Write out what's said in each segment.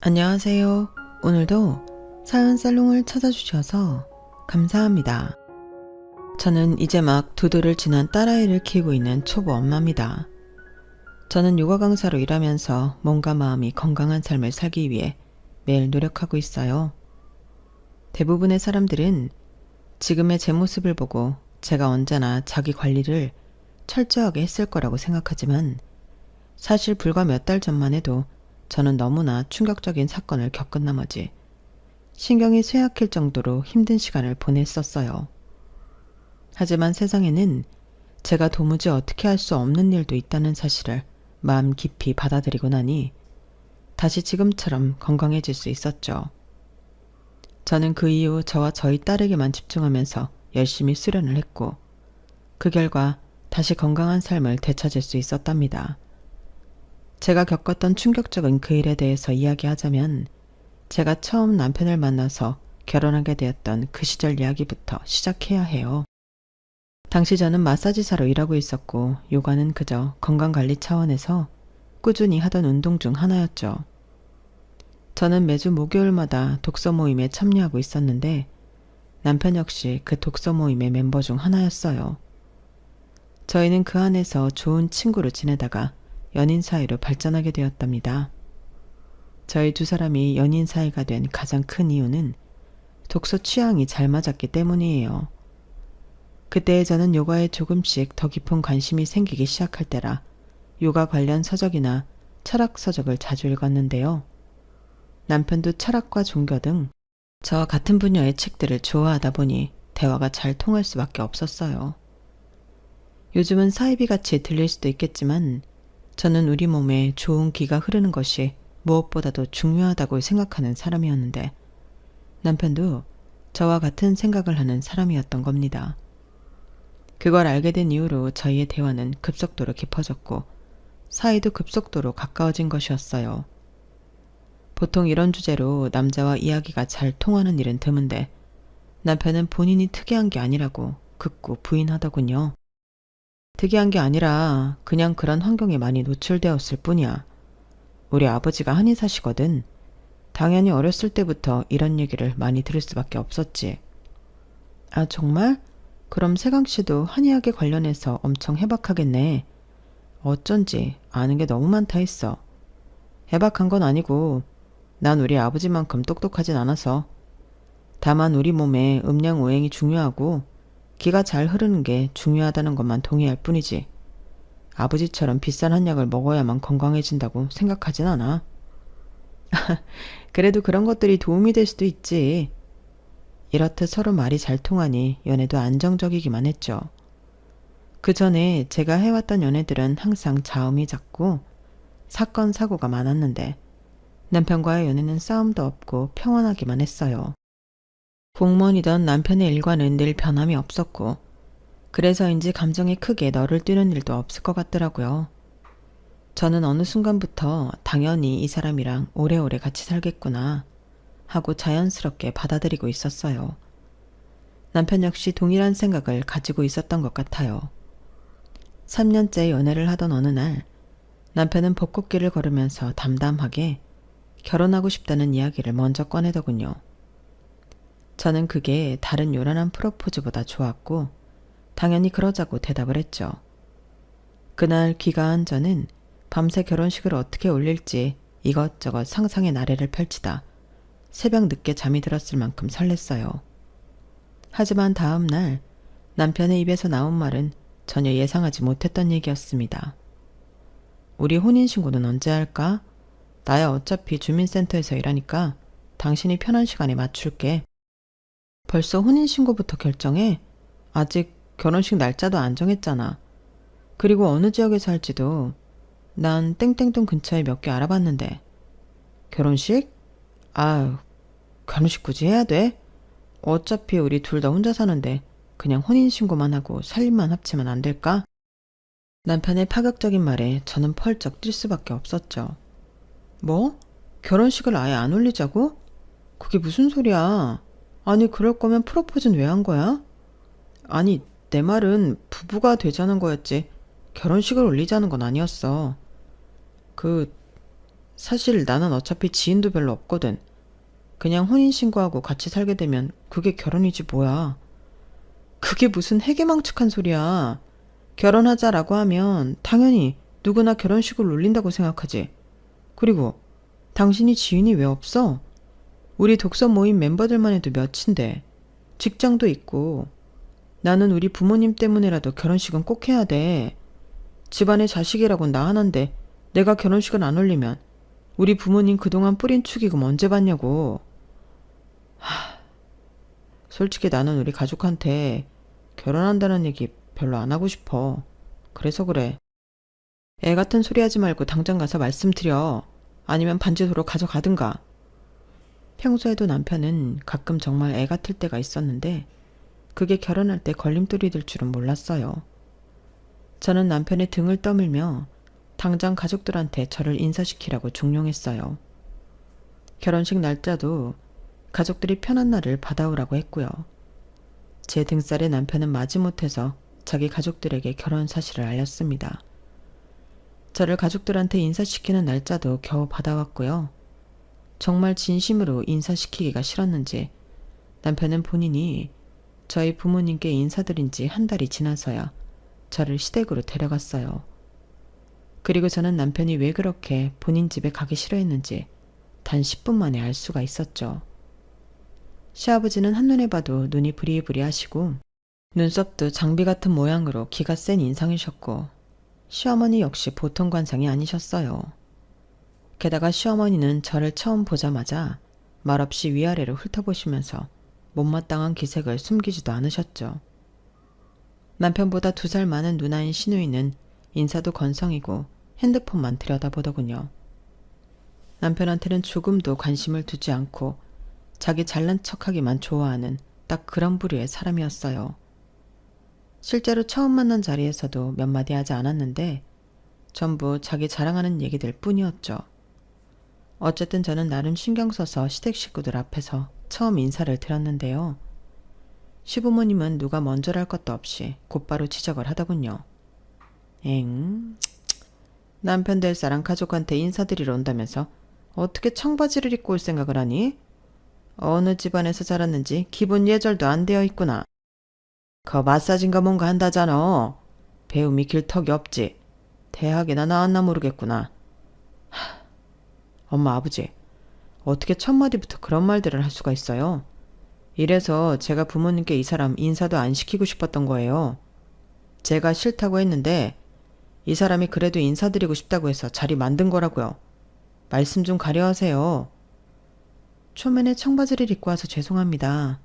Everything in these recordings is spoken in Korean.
안녕하세요. 오늘도 사연 살롱을 찾아주셔서 감사합니다. 저는 이제 막 2돌을 지난 딸아이를 키우고 있는 초보 엄마입니다. 저는 요가 강사로 일하면서 몸과 마음이 건강한 삶을 살기 위해 매일 노력하고 있어요. 대부분의 사람들은 지금의 제 모습을 보고 제가 언제나 자기 관리를 철저하게 했을 거라고 생각하지만 사실 불과 몇 달 전만 해도 저는 너무나 충격적인 사건을 겪은 나머지 신경이 쇠약할 정도로 힘든 시간을 보냈었어요. 하지만 세상에는 제가 도무지 어떻게 할 수 없는 일도 있다는 사실을 마음 깊이 받아들이고 나니 다시 지금처럼 건강해질 수 있었죠. 저는 그 이후 저와 저희 딸에게만 집중하면서 열심히 수련을 했고 그 결과 다시 건강한 삶을 되찾을 수 있었답니다. 제가 겪었던 충격적인 그 일에 대해서 이야기하자면 제가 처음 남편을 만나서 결혼하게 되었던 그 시절 이야기부터 시작해야 해요. 당시 저는 마사지사로 일하고 있었고 요가는 그저 건강관리 차원에서 꾸준히 하던 운동 중 하나였죠. 저는 매주 목요일마다 독서 모임에 참여하고 있었는데 남편 역시 그 독서 모임의 멤버 중 하나였어요. 저희는 그 안에서 좋은 친구로 지내다가 연인 사이로 발전하게 되었답니다. 저희 두 사람이 연인 사이가 된 가장 큰 이유는 독서 취향이 잘 맞았기 때문이에요. 그때 저는 요가에 조금씩 더 깊은 관심이 생기기 시작할 때라 요가 관련 서적이나 철학 서적을 자주 읽었는데요. 남편도 철학과 종교 등 저와 같은 분야의 책들을 좋아하다 보니 대화가 잘 통할 수밖에 없었어요. 요즘은 사이비 같이 들릴 수도 있겠지만 저는 우리 몸에 좋은 기가 흐르는 것이 무엇보다도 중요하다고 생각하는 사람이었는데 남편도 저와 같은 생각을 하는 사람이었던 겁니다. 그걸 알게 된 이후로 저희의 대화는 급속도로 깊어졌고 사이도 급속도로 가까워진 것이었어요. 보통 이런 주제로 남자와 이야기가 잘 통하는 일은 드문데 남편은 본인이 특이한 게 아니라고 극구 부인하더군요. 특이한 게 아니라 그냥 그런 환경에 많이 노출되었을 뿐이야. 우리 아버지가 한의사시거든. 당연히 어렸을 때부터 이런 얘기를 많이 들을 수밖에 없었지. 아, 정말? 그럼 세강 씨도 한의학에 관련해서 엄청 해박하겠네. 어쩐지 아는 게 너무 많다 했어. 해박한 건 아니고 난 우리 아버지만큼 똑똑하진 않아서. 다만 우리 몸에 음양오행이 중요하고 기가 잘 흐르는 게 중요하다는 것만 동의할 뿐이지. 아버지처럼 비싼 한약을 먹어야만 건강해진다고 생각하진 않아. 그래도 그런 것들이 도움이 될 수도 있지. 이렇듯 서로 말이 잘 통하니 연애도 안정적이기만 했죠. 그 전에 제가 해왔던 연애들은 항상 자음이 잦고 사건 사고가 많았는데 남편과의 연애는 싸움도 없고 평온하기만 했어요. 공무원이던 남편의 일과는 늘 변함이 없었고 그래서인지 감정이 크게 너를 뛰는 일도 없을 것 같더라고요. 저는 어느 순간부터 당연히 이 사람이랑 오래오래 같이 살겠구나 하고 자연스럽게 받아들이고 있었어요. 남편 역시 동일한 생각을 가지고 있었던 것 같아요. 3년째 연애를 하던 어느 날 남편은 벚꽃길을 걸으면서 담담하게 결혼하고 싶다는 이야기를 먼저 꺼내더군요. 저는 그게 다른 요란한 프로포즈보다 좋았고 당연히 그러자고 대답을 했죠. 그날 귀가한 저는 밤새 결혼식을 어떻게 올릴지 이것저것 상상의 나래를 펼치다 새벽 늦게 잠이 들었을 만큼 설렜어요. 하지만 다음 날 남편의 입에서 나온 말은 전혀 예상하지 못했던 얘기였습니다. 우리 혼인신고는 언제 할까? 나야 어차피 주민센터에서 일하니까 당신이 편한 시간에 맞출게. 벌써 혼인신고부터 결정해? 아직 결혼식 날짜도 안 정했잖아. 그리고 어느 지역에 살지도 난 땡땡동 근처에 몇 개 알아봤는데. 결혼식? 아유, 결혼식 굳이 해야 돼? 어차피 우리 둘 다 혼자 사는데 그냥 혼인신고만 하고 살림만 합치면 안 될까? 남편의 파격적인 말에 저는 펄쩍 뛸 수밖에 없었죠. 뭐? 결혼식을 아예 안 올리자고? 그게 무슨 소리야? 아니, 그럴 거면 프로포즈는 왜 한 거야? 아니, 내 말은 부부가 되자는 거였지 결혼식을 올리자는 건 아니었어. 사실 나는 어차피 지인도 별로 없거든. 그냥 혼인신고하고 같이 살게 되면 그게 결혼이지 뭐야. 그게 무슨 해괴망측한 소리야. 결혼하자라고 하면 당연히 누구나 결혼식을 올린다고 생각하지. 그리고 당신이 지인이 왜 없어? 우리 독서 모임 멤버들만 해도 몇인데. 직장도 있고. 나는 우리 부모님 때문에라도 결혼식은 꼭 해야 돼. 집안에 자식이라곤 나 하나인데 내가 결혼식을 안 올리면 우리 부모님 그동안 뿌린 축의금 언제 받냐고. 솔직히 나는 우리 가족한테 결혼한다는 얘기 별로 안 하고 싶어. 그래서 그래. 애 같은 소리 하지 말고 당장 가서 말씀드려. 아니면 반지 도로 가져가든가. 평소에도 남편은 가끔 정말 애 같을 때가 있었는데 그게 결혼할 때 걸림돌이 될 줄은 몰랐어요. 저는 남편의 등을 떠밀며 당장 가족들한테 저를 인사시키라고 종용했어요. 결혼식 날짜도 가족들이 편한 날을 받아오라고 했고요. 제 등살에 남편은 마지못해서 자기 가족들에게 결혼 사실을 알렸습니다. 저를 가족들한테 인사시키는 날짜도 겨우 받아왔고요. 정말 진심으로 인사시키기가 싫었는지 남편은 본인이 저희 부모님께 인사드린 지 한 달이 지나서야 저를 시댁으로 데려갔어요. 그리고 저는 남편이 왜 그렇게 본인 집에 가기 싫어했는지 단 10분 만에 알 수가 있었죠. 시아버지는 한눈에 봐도 눈이 부리부리하시고 눈썹도 장비 같은 모양으로 기가 센 인상이셨고 시어머니 역시 보통 관상이 아니셨어요. 게다가 시어머니는 저를 처음 보자마자 말없이 위아래로 훑어보시면서 못마땅한 기색을 숨기지도 않으셨죠. 남편보다 2살 많은 누나인 시누이는 인사도 건성이고 핸드폰만 들여다보더군요. 남편한테는 조금도 관심을 두지 않고 자기 잘난 척하기만 좋아하는 딱 그런 부류의 사람이었어요. 실제로 처음 만난 자리에서도 몇 마디 하지 않았는데 전부 자기 자랑하는 얘기들 뿐이었죠. 어쨌든 저는 나름 신경 써서 시댁 식구들 앞에서 처음 인사를 드렸는데요. 시부모님은 누가 먼저랄 것도 없이 곧바로 지적을 하더군요. 남편 될 사람 가족한테 인사드리러 온다면서 어떻게 청바지를 입고 올 생각을 하니? 어느 집안에서 자랐는지 기본 예절도 안 되어 있구나. 그 마사지인가 뭔가 한다잖아. 배움이 길턱이 없지. 대학이나 나왔나 모르겠구나. 엄마 아버지, 어떻게 첫 마디부터 그런 말들을 할 수가 있어요? 이래서 제가 부모님께 이 사람 인사도 안 시키고 싶었던 거예요. 제가 싫다고 했는데 이 사람이 그래도 인사드리고 싶다고 해서 자리 만든 거라고요. 말씀 좀 가려하세요. 초면에 청바지를 입고 와서 죄송합니다.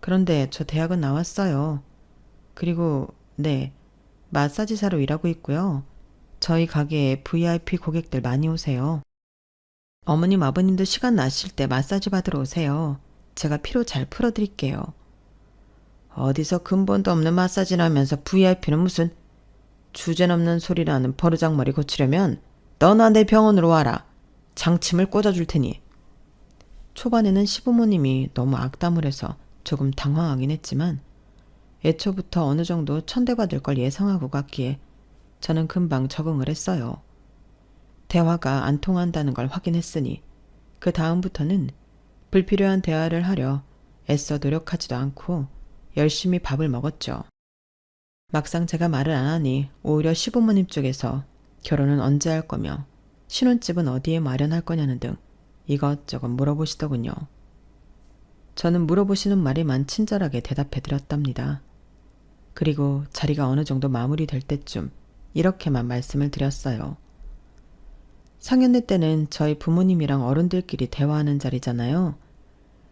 그런데 저 대학은 나왔어요. 그리고 네, 마사지사로 일하고 있고요. 저희 가게에 VIP 고객들 많이 오세요. 어머님 아버님도 시간 나실 때 마사지 받으러 오세요. 제가 피로 잘 풀어드릴게요. 어디서 근본도 없는 마사지를 하면서 VIP는 무슨 주제넘는 소리라는 버르장머리 고치려면 너나 내 병원으로 와라. 장침을 꽂아줄 테니. 초반에는 시부모님이 너무 악담을 해서 조금 당황하긴 했지만 애초부터 어느 정도 천대받을 걸 예상하고 갔기에 저는 금방 적응을 했어요. 대화가 안 통한다는 걸 확인했으니 그 다음부터는 불필요한 대화를 하려 애써 노력하지도 않고 열심히 밥을 먹었죠. 막상 제가 말을 안 하니 오히려 시부모님 쪽에서 결혼은 언제 할 거며 신혼집은 어디에 마련할 거냐는 등 이것저것 물어보시더군요. 저는 물어보시는 말에만 친절하게 대답해드렸답니다. 그리고 자리가 어느 정도 마무리될 때쯤 이렇게만 말씀을 드렸어요. 상견례 때는 저희 부모님이랑 어른들끼리 대화하는 자리잖아요.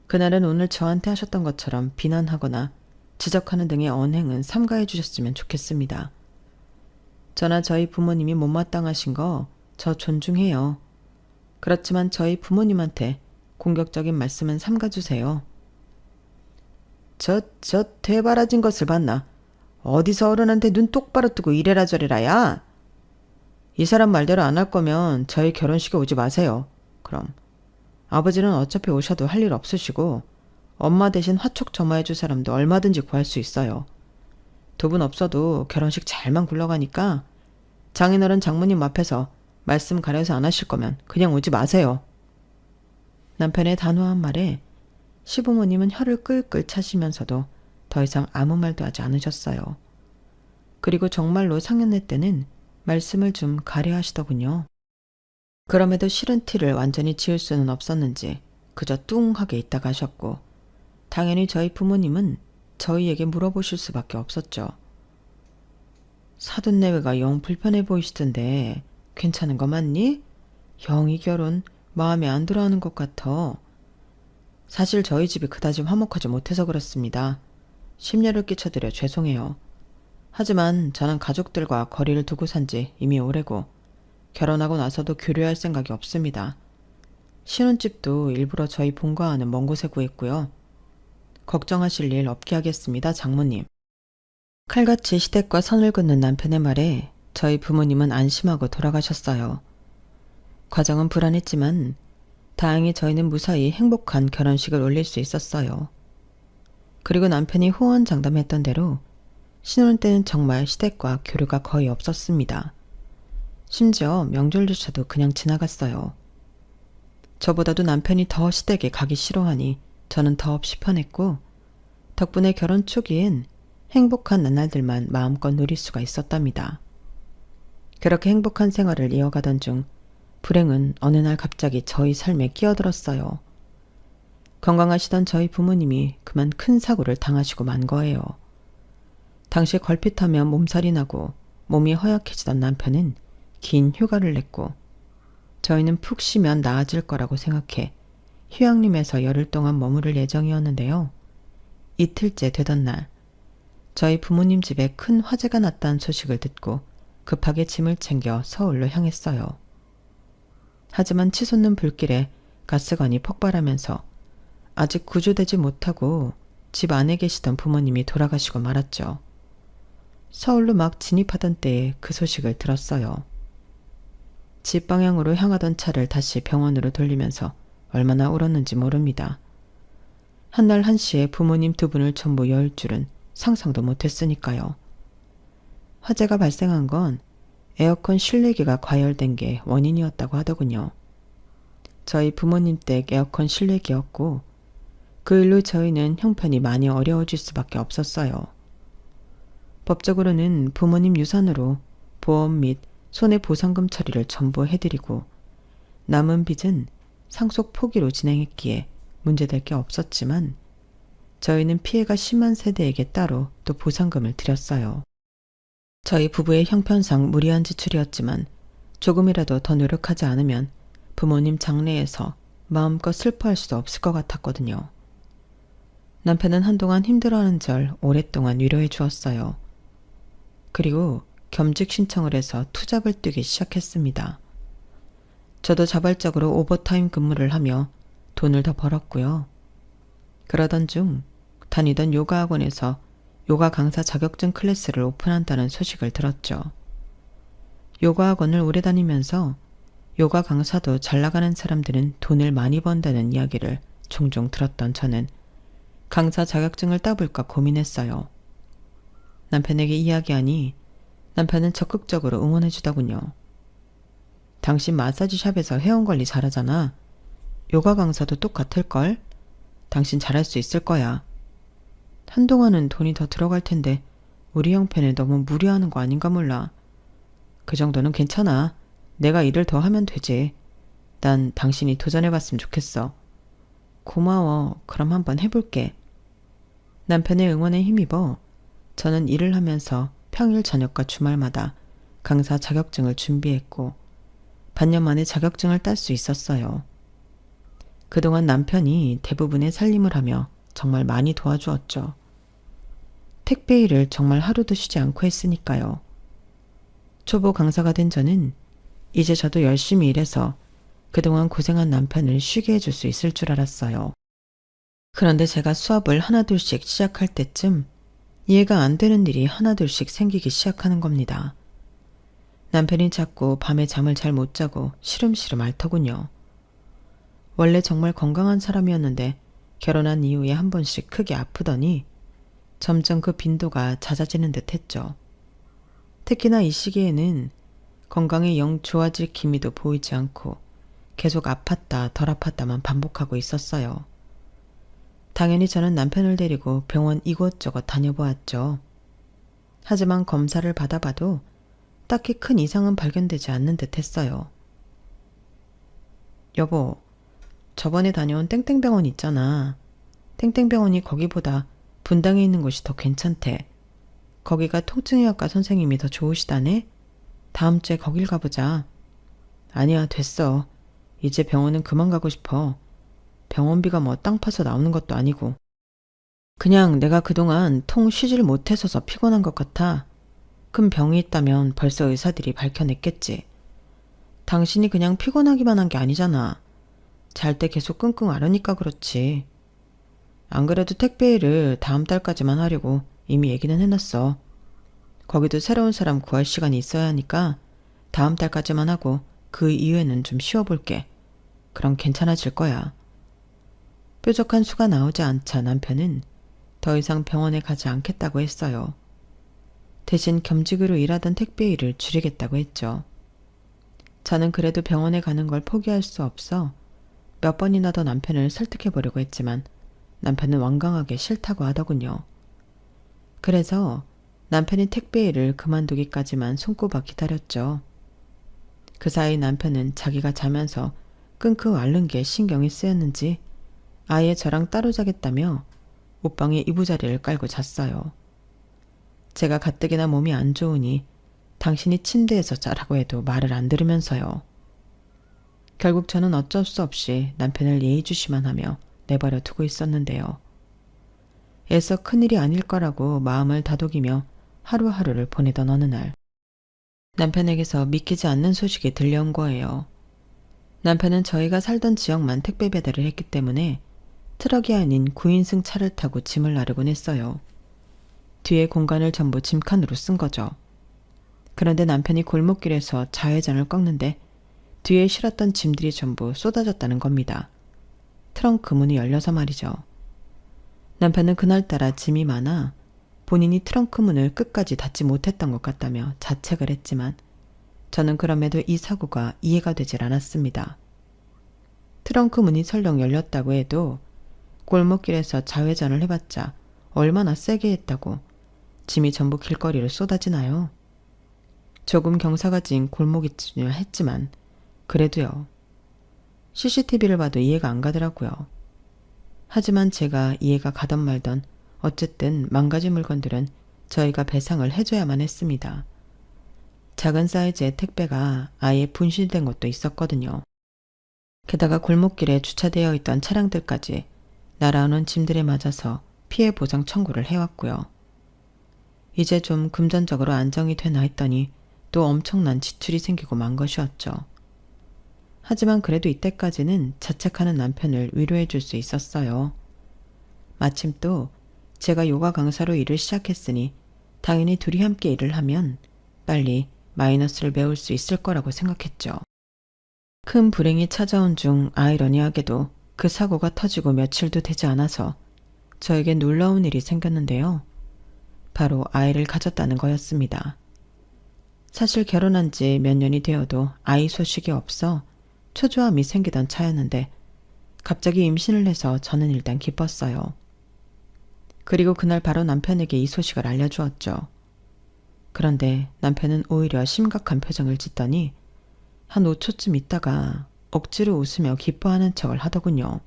그날은 오늘 저한테 하셨던 것처럼 비난하거나 지적하는 등의 언행은 삼가해 주셨으면 좋겠습니다. 저나 저희 부모님이 못마땅하신 거 저 존중해요. 그렇지만 저희 부모님한테 공격적인 말씀은 삼가주세요. 저 대바라진 것을 봤나? 어디서 어른한테 눈 똑바로 뜨고 이래라 저래라야? 이 사람 말대로 안 할 거면 저희 결혼식에 오지 마세요. 그럼 아버지는 어차피 오셔도 할 일 없으시고 엄마 대신 화촉 점화해줄 사람도 얼마든지 구할 수 있어요. 두 분 없어도 결혼식 잘만 굴러가니까 장인어른 장모님 앞에서 말씀 가려서 안 하실 거면 그냥 오지 마세요. 남편의 단호한 말에 시부모님은 혀를 끌끌 차시면서도 더 이상 아무 말도 하지 않으셨어요. 그리고 정말로 상견례 때는 말씀을 좀 가려 하시더군요. 그럼에도 싫은 티를 완전히 지울 수는 없었는지 그저 뚱하게 있다가 하셨고, 당연히 저희 부모님은 저희에게 물어보실 수밖에 없었죠. 사돈내외가 영 불편해 보이시던데 괜찮은 거 맞니? 영 이 결혼 마음에 안 들어하는 것 같아. 사실 저희 집이 그다지 화목하지 못해서 그렇습니다. 심려를 끼쳐드려 죄송해요. 하지만 저는 가족들과 거리를 두고 산 지 이미 오래고 결혼하고 나서도 교류할 생각이 없습니다. 신혼집도 일부러 저희 본가와는 먼 곳에 구했고요. 걱정하실 일 없게 하겠습니다, 장모님. 칼같이 시댁과 선을 긋는 남편의 말에 저희 부모님은 안심하고 돌아가셨어요. 과정은 불안했지만 다행히 저희는 무사히 행복한 결혼식을 올릴 수 있었어요. 그리고 남편이 호언장담했던 대로 신혼 때는 정말 시댁과 교류가 거의 없었습니다. 심지어 명절조차도 그냥 지나갔어요. 저보다도 남편이 더 시댁에 가기 싫어하니 저는 더없이 편했고, 덕분에 결혼 초기엔 행복한 나날들만 마음껏 누릴 수가 있었답니다. 그렇게 행복한 생활을 이어가던 중 불행은 어느 날 갑자기 저희 삶에 끼어들었어요. 건강하시던 저희 부모님이 그만 큰 사고를 당하시고 만 거예요. 당시 걸핏하면 몸살이 나고 몸이 허약해지던 남편은 긴 휴가를 냈고, 저희는 푹 쉬면 나아질 거라고 생각해 휴양림에서 열흘 동안 머무를 예정이었는데요. 이틀째 되던 날, 저희 부모님 집에 큰 화재가 났다는 소식을 듣고 급하게 짐을 챙겨 서울로 향했어요. 하지만 치솟는 불길에 가스관이 폭발하면서 아직 구조되지 못하고 집 안에 계시던 부모님이 돌아가시고 말았죠. 서울로 막 진입하던 때에 그 소식을 들었어요. 집 방향으로 향하던 차를 다시 병원으로 돌리면서 얼마나 울었는지 모릅니다. 한날 한시에 부모님 두 분을 전부 열 줄은 상상도 못했으니까요. 화재가 발생한 건 에어컨 실내기가 과열된 게 원인이었다고 하더군요. 저희 부모님 댁 에어컨 실내기였고, 그 일로 저희는 형편이 많이 어려워질 수밖에 없었어요. 법적으로는 부모님 유산으로 보험 및 손해보상금 처리를 전부 해드리고, 남은 빚은 상속 포기로 진행했기에 문제될 게 없었지만, 저희는 피해가 심한 세대에게 따로 또 보상금을 드렸어요. 저희 부부의 형편상 무리한 지출이었지만 조금이라도 더 노력하지 않으면 부모님 장례에서 마음껏 슬퍼할 수도 없을 것 같았거든요. 남편은 한동안 힘들어하는 절 오랫동안 위로해 주었어요. 그리고 겸직 신청을 해서 투잡을 뛰기 시작했습니다. 저도 자발적으로 오버타임 근무를 하며 돈을 더 벌었고요. 그러던 중 다니던 요가 학원에서 요가 강사 자격증 클래스를 오픈한다는 소식을 들었죠. 요가 학원을 오래 다니면서 요가 강사도 잘 나가는 사람들은 돈을 많이 번다는 이야기를 종종 들었던 저는 강사 자격증을 따볼까 고민했어요. 남편에게 이야기하니 남편은 적극적으로 응원해 주더군요. 당신 마사지샵에서 회원관리 잘하잖아. 요가 강사도 똑같을걸? 당신 잘할 수 있을 거야. 한동안은 돈이 더 들어갈 텐데 우리 형편에 너무 무리하는 거 아닌가 몰라. 그 정도는 괜찮아. 내가 일을 더 하면 되지. 난 당신이 도전해봤으면 좋겠어. 고마워. 그럼 한번 해볼게. 남편의 응원에 힘입어 저는 일을 하면서 평일 저녁과 주말마다 강사 자격증을 준비했고 반년 만에 자격증을 딸 수 있었어요. 그동안 남편이 대부분의 살림을 하며 정말 많이 도와주었죠. 택배 일을 정말 하루도 쉬지 않고 했으니까요. 초보 강사가 된 저는 이제 저도 열심히 일해서 그동안 고생한 남편을 쉬게 해줄 수 있을 줄 알았어요. 그런데 제가 수업을 하나둘씩 시작할 때쯤 이해가 안 되는 일이 하나둘씩 생기기 시작하는 겁니다. 남편이 자꾸 밤에 잠을 잘 못 자고 시름시름 앓더군요. 원래 정말 건강한 사람이었는데 결혼한 이후에 한 번씩 크게 아프더니 점점 그 빈도가 잦아지는 듯 했죠. 특히나 이 시기에는 건강에 영 좋아질 기미도 보이지 않고 계속 아팠다 덜 아팠다만 반복하고 있었어요. 당연히 저는 남편을 데리고 병원 이곳저곳 다녀보았죠. 하지만 검사를 받아봐도 딱히 큰 이상은 발견되지 않는 듯 했어요. 여보, 저번에 다녀온 땡땡병원 있잖아. 땡땡병원이 거기보다 분당에 있는 곳이 더 괜찮대. 거기가 통증의학과 선생님이 더 좋으시다네? 다음 주에 거길 가보자. 아니야, 됐어. 이제 병원은 그만 가고 싶어. 병원비가 뭐 땅 파서 나오는 것도 아니고. 그냥 내가 그동안 통 쉬질 못해서서 피곤한 것 같아. 큰 병이 있다면 벌써 의사들이 밝혀냈겠지. 당신이 그냥 피곤하기만 한 게 아니잖아. 잘 때 계속 끙끙 앓으니까 그렇지. 안 그래도 택배일을 다음 달까지만 하려고 이미 얘기는 해놨어. 거기도 새로운 사람 구할 시간이 있어야 하니까 다음 달까지만 하고 그 이후에는 좀 쉬어볼게. 그럼 괜찮아질 거야. 뾰족한 수가 나오지 않자 남편은 더 이상 병원에 가지 않겠다고 했어요. 대신 겸직으로 일하던 택배 일을 줄이겠다고 했죠. 저는 그래도 병원에 가는 걸 포기할 수 없어 몇 번이나 더 남편을 설득해보려고 했지만 남편은 완강하게 싫다고 하더군요. 그래서 남편이 택배 일을 그만두기까지만 손꼽아 기다렸죠. 그 사이 남편은 자기가 자면서 끙끙 앓는 게 신경이 쓰였는지 아예 저랑 따로 자겠다며 옷방에 이부자리를 깔고 잤어요. 제가 가뜩이나 몸이 안 좋으니 당신이 침대에서 자라고 해도 말을 안 들으면서요. 결국 저는 어쩔 수 없이 남편을 예의주시만 하며 내버려 두고 있었는데요. 애써 큰일이 아닐 거라고 마음을 다독이며 하루하루를 보내던 어느 날 남편에게서 믿기지 않는 소식이 들려온 거예요. 남편은 저희가 살던 지역만 택배 배달을 했기 때문에 트럭이 아닌 9인승 차를 타고 짐을 나르곤 했어요. 뒤에 공간을 전부 짐칸으로 쓴 거죠. 그런데 남편이 골목길에서 좌회전을 꺾는데 뒤에 실었던 짐들이 전부 쏟아졌다는 겁니다. 트렁크 문이 열려서 말이죠. 남편은 그날따라 짐이 많아 본인이 트렁크 문을 끝까지 닫지 못했던 것 같다며 자책을 했지만 저는 그럼에도 이 사고가 이해가 되질 않았습니다. 트렁크 문이 설령 열렸다고 해도 골목길에서 좌회전을 해봤자 얼마나 세게 했다고 짐이 전부 길거리로 쏟아지나요? 조금 경사가 진 골목이쯤이야 했지만 그래도요. CCTV를 봐도 이해가 안 가더라고요. 하지만 제가 이해가 가던 말던 어쨌든 망가진 물건들은 저희가 배상을 해줘야만 했습니다. 작은 사이즈의 택배가 아예 분실된 것도 있었거든요. 게다가 골목길에 주차되어 있던 차량들까지 날아오는 짐들에 맞아서 피해 보상 청구를 해왔고요. 이제 좀 금전적으로 안정이 되나 했더니 또 엄청난 지출이 생기고 만 것이었죠. 하지만 그래도 이때까지는 자책하는 남편을 위로해 줄 수 있었어요. 마침 또 제가 요가 강사로 일을 시작했으니 당연히 둘이 함께 일을 하면 빨리 마이너스를 메울 수 있을 거라고 생각했죠. 큰 불행이 찾아온 중 아이러니하게도 그 사고가 터지고 며칠도 되지 않아서 저에게 놀라운 일이 생겼는데요. 바로 아이를 가졌다는 거였습니다. 사실 결혼한 지 몇 년이 되어도 아이 소식이 없어 초조함이 생기던 차였는데 갑자기 임신을 해서 저는 일단 기뻤어요. 그리고 그날 바로 남편에게 이 소식을 알려주었죠. 그런데 남편은 오히려 심각한 표정을 짓더니 한 5초쯤 있다가 억지로 웃으며 기뻐하는 척을 하더군요.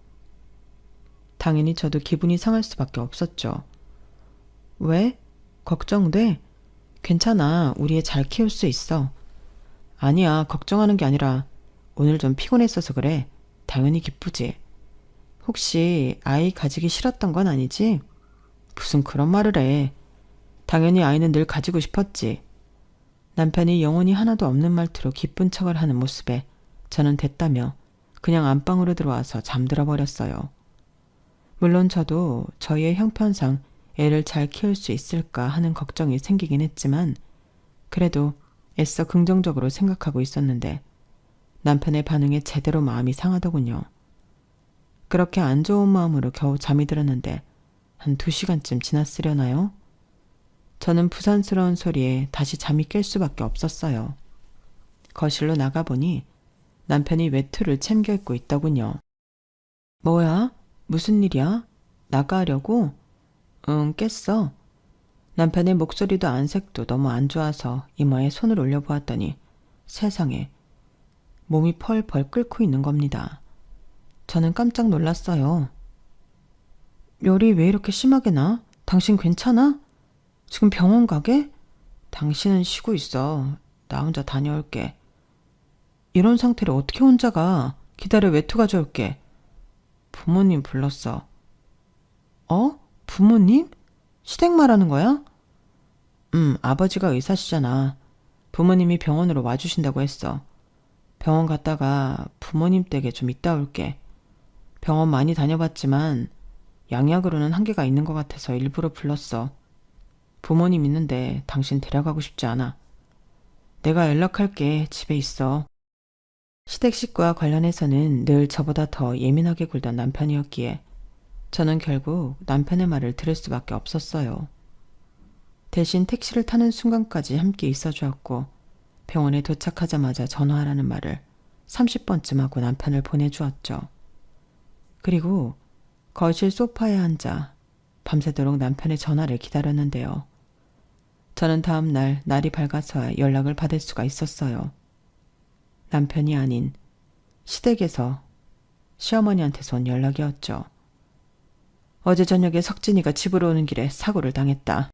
당연히 저도 기분이 상할 수밖에 없었죠. 왜? 걱정돼? 괜찮아. 우리 애 잘 키울 수 있어. 아니야. 걱정하는 게 아니라 오늘 좀 피곤했어서 그래. 당연히 기쁘지. 혹시 아이 가지기 싫었던 건 아니지? 무슨 그런 말을 해. 당연히 아이는 늘 가지고 싶었지. 남편이 영혼이 하나도 없는 말투로 기쁜 척을 하는 모습에 저는 됐다며 그냥 안방으로 들어와서 잠들어 버렸어요. 물론 저도 저희의 형편상 애를 잘 키울 수 있을까 하는 걱정이 생기긴 했지만 그래도 애써 긍정적으로 생각하고 있었는데 남편의 반응에 제대로 마음이 상하더군요. 그렇게 안 좋은 마음으로 겨우 잠이 들었는데 한 2시간쯤 지났으려나요? 저는 부산스러운 소리에 다시 잠이 깰 수밖에 없었어요. 거실로 나가보니 남편이 외투를 챙겨 입고 있더군요. 뭐야? 무슨 일이야? 나가려고? 응, 깼어. 남편의 목소리도 안색도 너무 안 좋아서 이마에 손을 올려보았더니 세상에 몸이 펄펄 끓고 있는 겁니다. 저는 깜짝 놀랐어요. 열이 왜 이렇게 심하게 나? 당신 괜찮아? 지금 병원 가게? 당신은 쉬고 있어. 나 혼자 다녀올게. 이런 상태를 어떻게 혼자 가? 기다려, 외투 가져올게. 부모님 불렀어. 어? 부모님? 시댁 말하는 거야? 아버지가 의사시잖아. 부모님이 병원으로 와주신다고 했어. 병원 갔다가 부모님 댁에 좀 있다 올게. 병원 많이 다녀봤지만 양약으로는 한계가 있는 것 같아서 일부러 불렀어. 부모님 있는데 당신 데려가고 싶지 않아. 내가 연락할게. 집에 있어. 시댁 식구와 관련해서는 늘 저보다 더 예민하게 굴던 남편이었기에 저는 결국 남편의 말을 들을 수밖에 없었어요. 대신 택시를 타는 순간까지 함께 있어주었고 병원에 도착하자마자 전화하라는 말을 30번쯤 하고 남편을 보내주었죠. 그리고 거실 소파에 앉아 밤새도록 남편의 전화를 기다렸는데요. 저는 다음 날 날이 밝아서야 연락을 받을 수가 있었어요. 남편이 아닌 시댁에서 시어머니한테서 온 연락이었죠. 어제 저녁에 석진이가 집으로 오는 길에 사고를 당했다.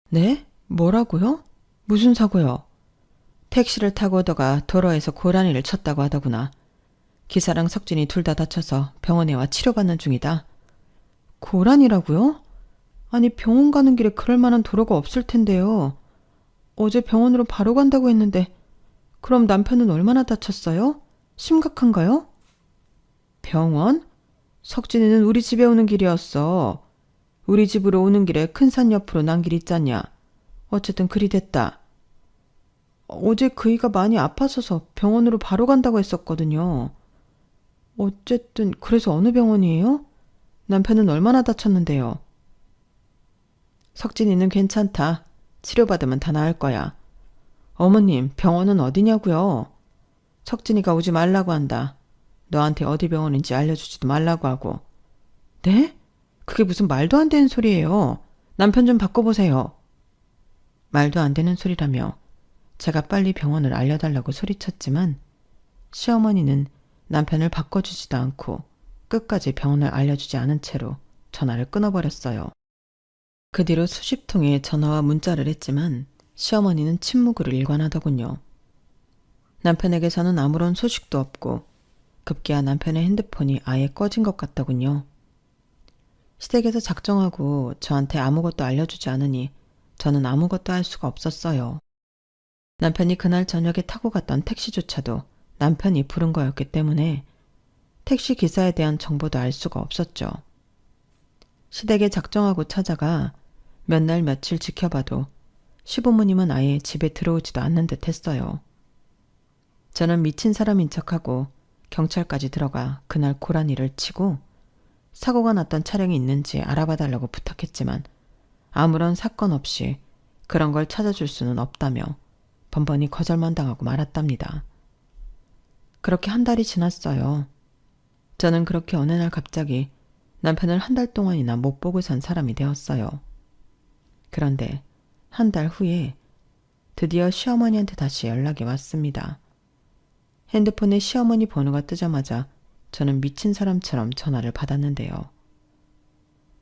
네? 뭐라고요? 무슨 사고요? 택시를 타고 오다가 도로에서 고라니를 쳤다고 하더구나. 기사랑 석진이 둘 다 다쳐서 병원에 와 치료받는 중이다. 고라니라고요? 아니 병원 가는 길에 그럴 만한 도로가 없을 텐데요. 어제 병원으로 바로 간다고 했는데 그럼 남편은 얼마나 다쳤어요? 심각한가요? 병원? 석진이는 우리 집에 오는 길이었어. 우리 집으로 오는 길에 큰 산 옆으로 난 길 있잖냐. 어쨌든 그리 됐다. 어제 그이가 많이 아파서서 병원으로 바로 간다고 했었거든요. 어쨌든 그래서 어느 병원이에요? 남편은 얼마나 다쳤는데요? 석진이는 괜찮다. 치료받으면 다 나을 거야. 어머님, 병원은 어디냐고요? 석진이가 오지 말라고 한다. 너한테 어디 병원인지 알려주지도 말라고 하고. 네? 그게 무슨 말도 안 되는 소리예요. 남편 좀 바꿔보세요. 말도 안 되는 소리라며 제가 빨리 병원을 알려달라고 소리쳤지만 시어머니는 남편을 바꿔주지도 않고 끝까지 병원을 알려주지 않은 채로 전화를 끊어버렸어요. 그 뒤로 수십 통의 전화와 문자를 했지만 시어머니는 침묵으로 일관하더군요. 남편에게서는 아무런 소식도 없고 급기야 남편의 핸드폰이 아예 꺼진 것 같더군요. 시댁에서 작정하고 저한테 아무것도 알려주지 않으니 저는 아무것도 할 수가 없었어요. 남편이 그날 저녁에 타고 갔던 택시조차도 남편이 부른 거였기 때문에 택시 기사에 대한 정보도 알 수가 없었죠. 시댁에 작정하고 찾아가 몇 날 며칠 지켜봐도 시부모님은 아예 집에 들어오지도 않는 듯 했어요. 저는 미친 사람인 척하고 경찰까지 들어가 그날 고라니를 치고 사고가 났던 차량이 있는지 알아봐달라고 부탁했지만 아무런 사건 없이 그런 걸 찾아줄 수는 없다며 번번이 거절만 당하고 말았답니다. 그렇게 한 달이 지났어요. 저는 그렇게 어느 날 갑자기 남편을 한 달 동안이나 못 보고 산 사람이 되었어요. 그런데 한 달 후에 드디어 시어머니한테 다시 연락이 왔습니다. 핸드폰에 시어머니 번호가 뜨자마자 저는 미친 사람처럼 전화를 받았는데요.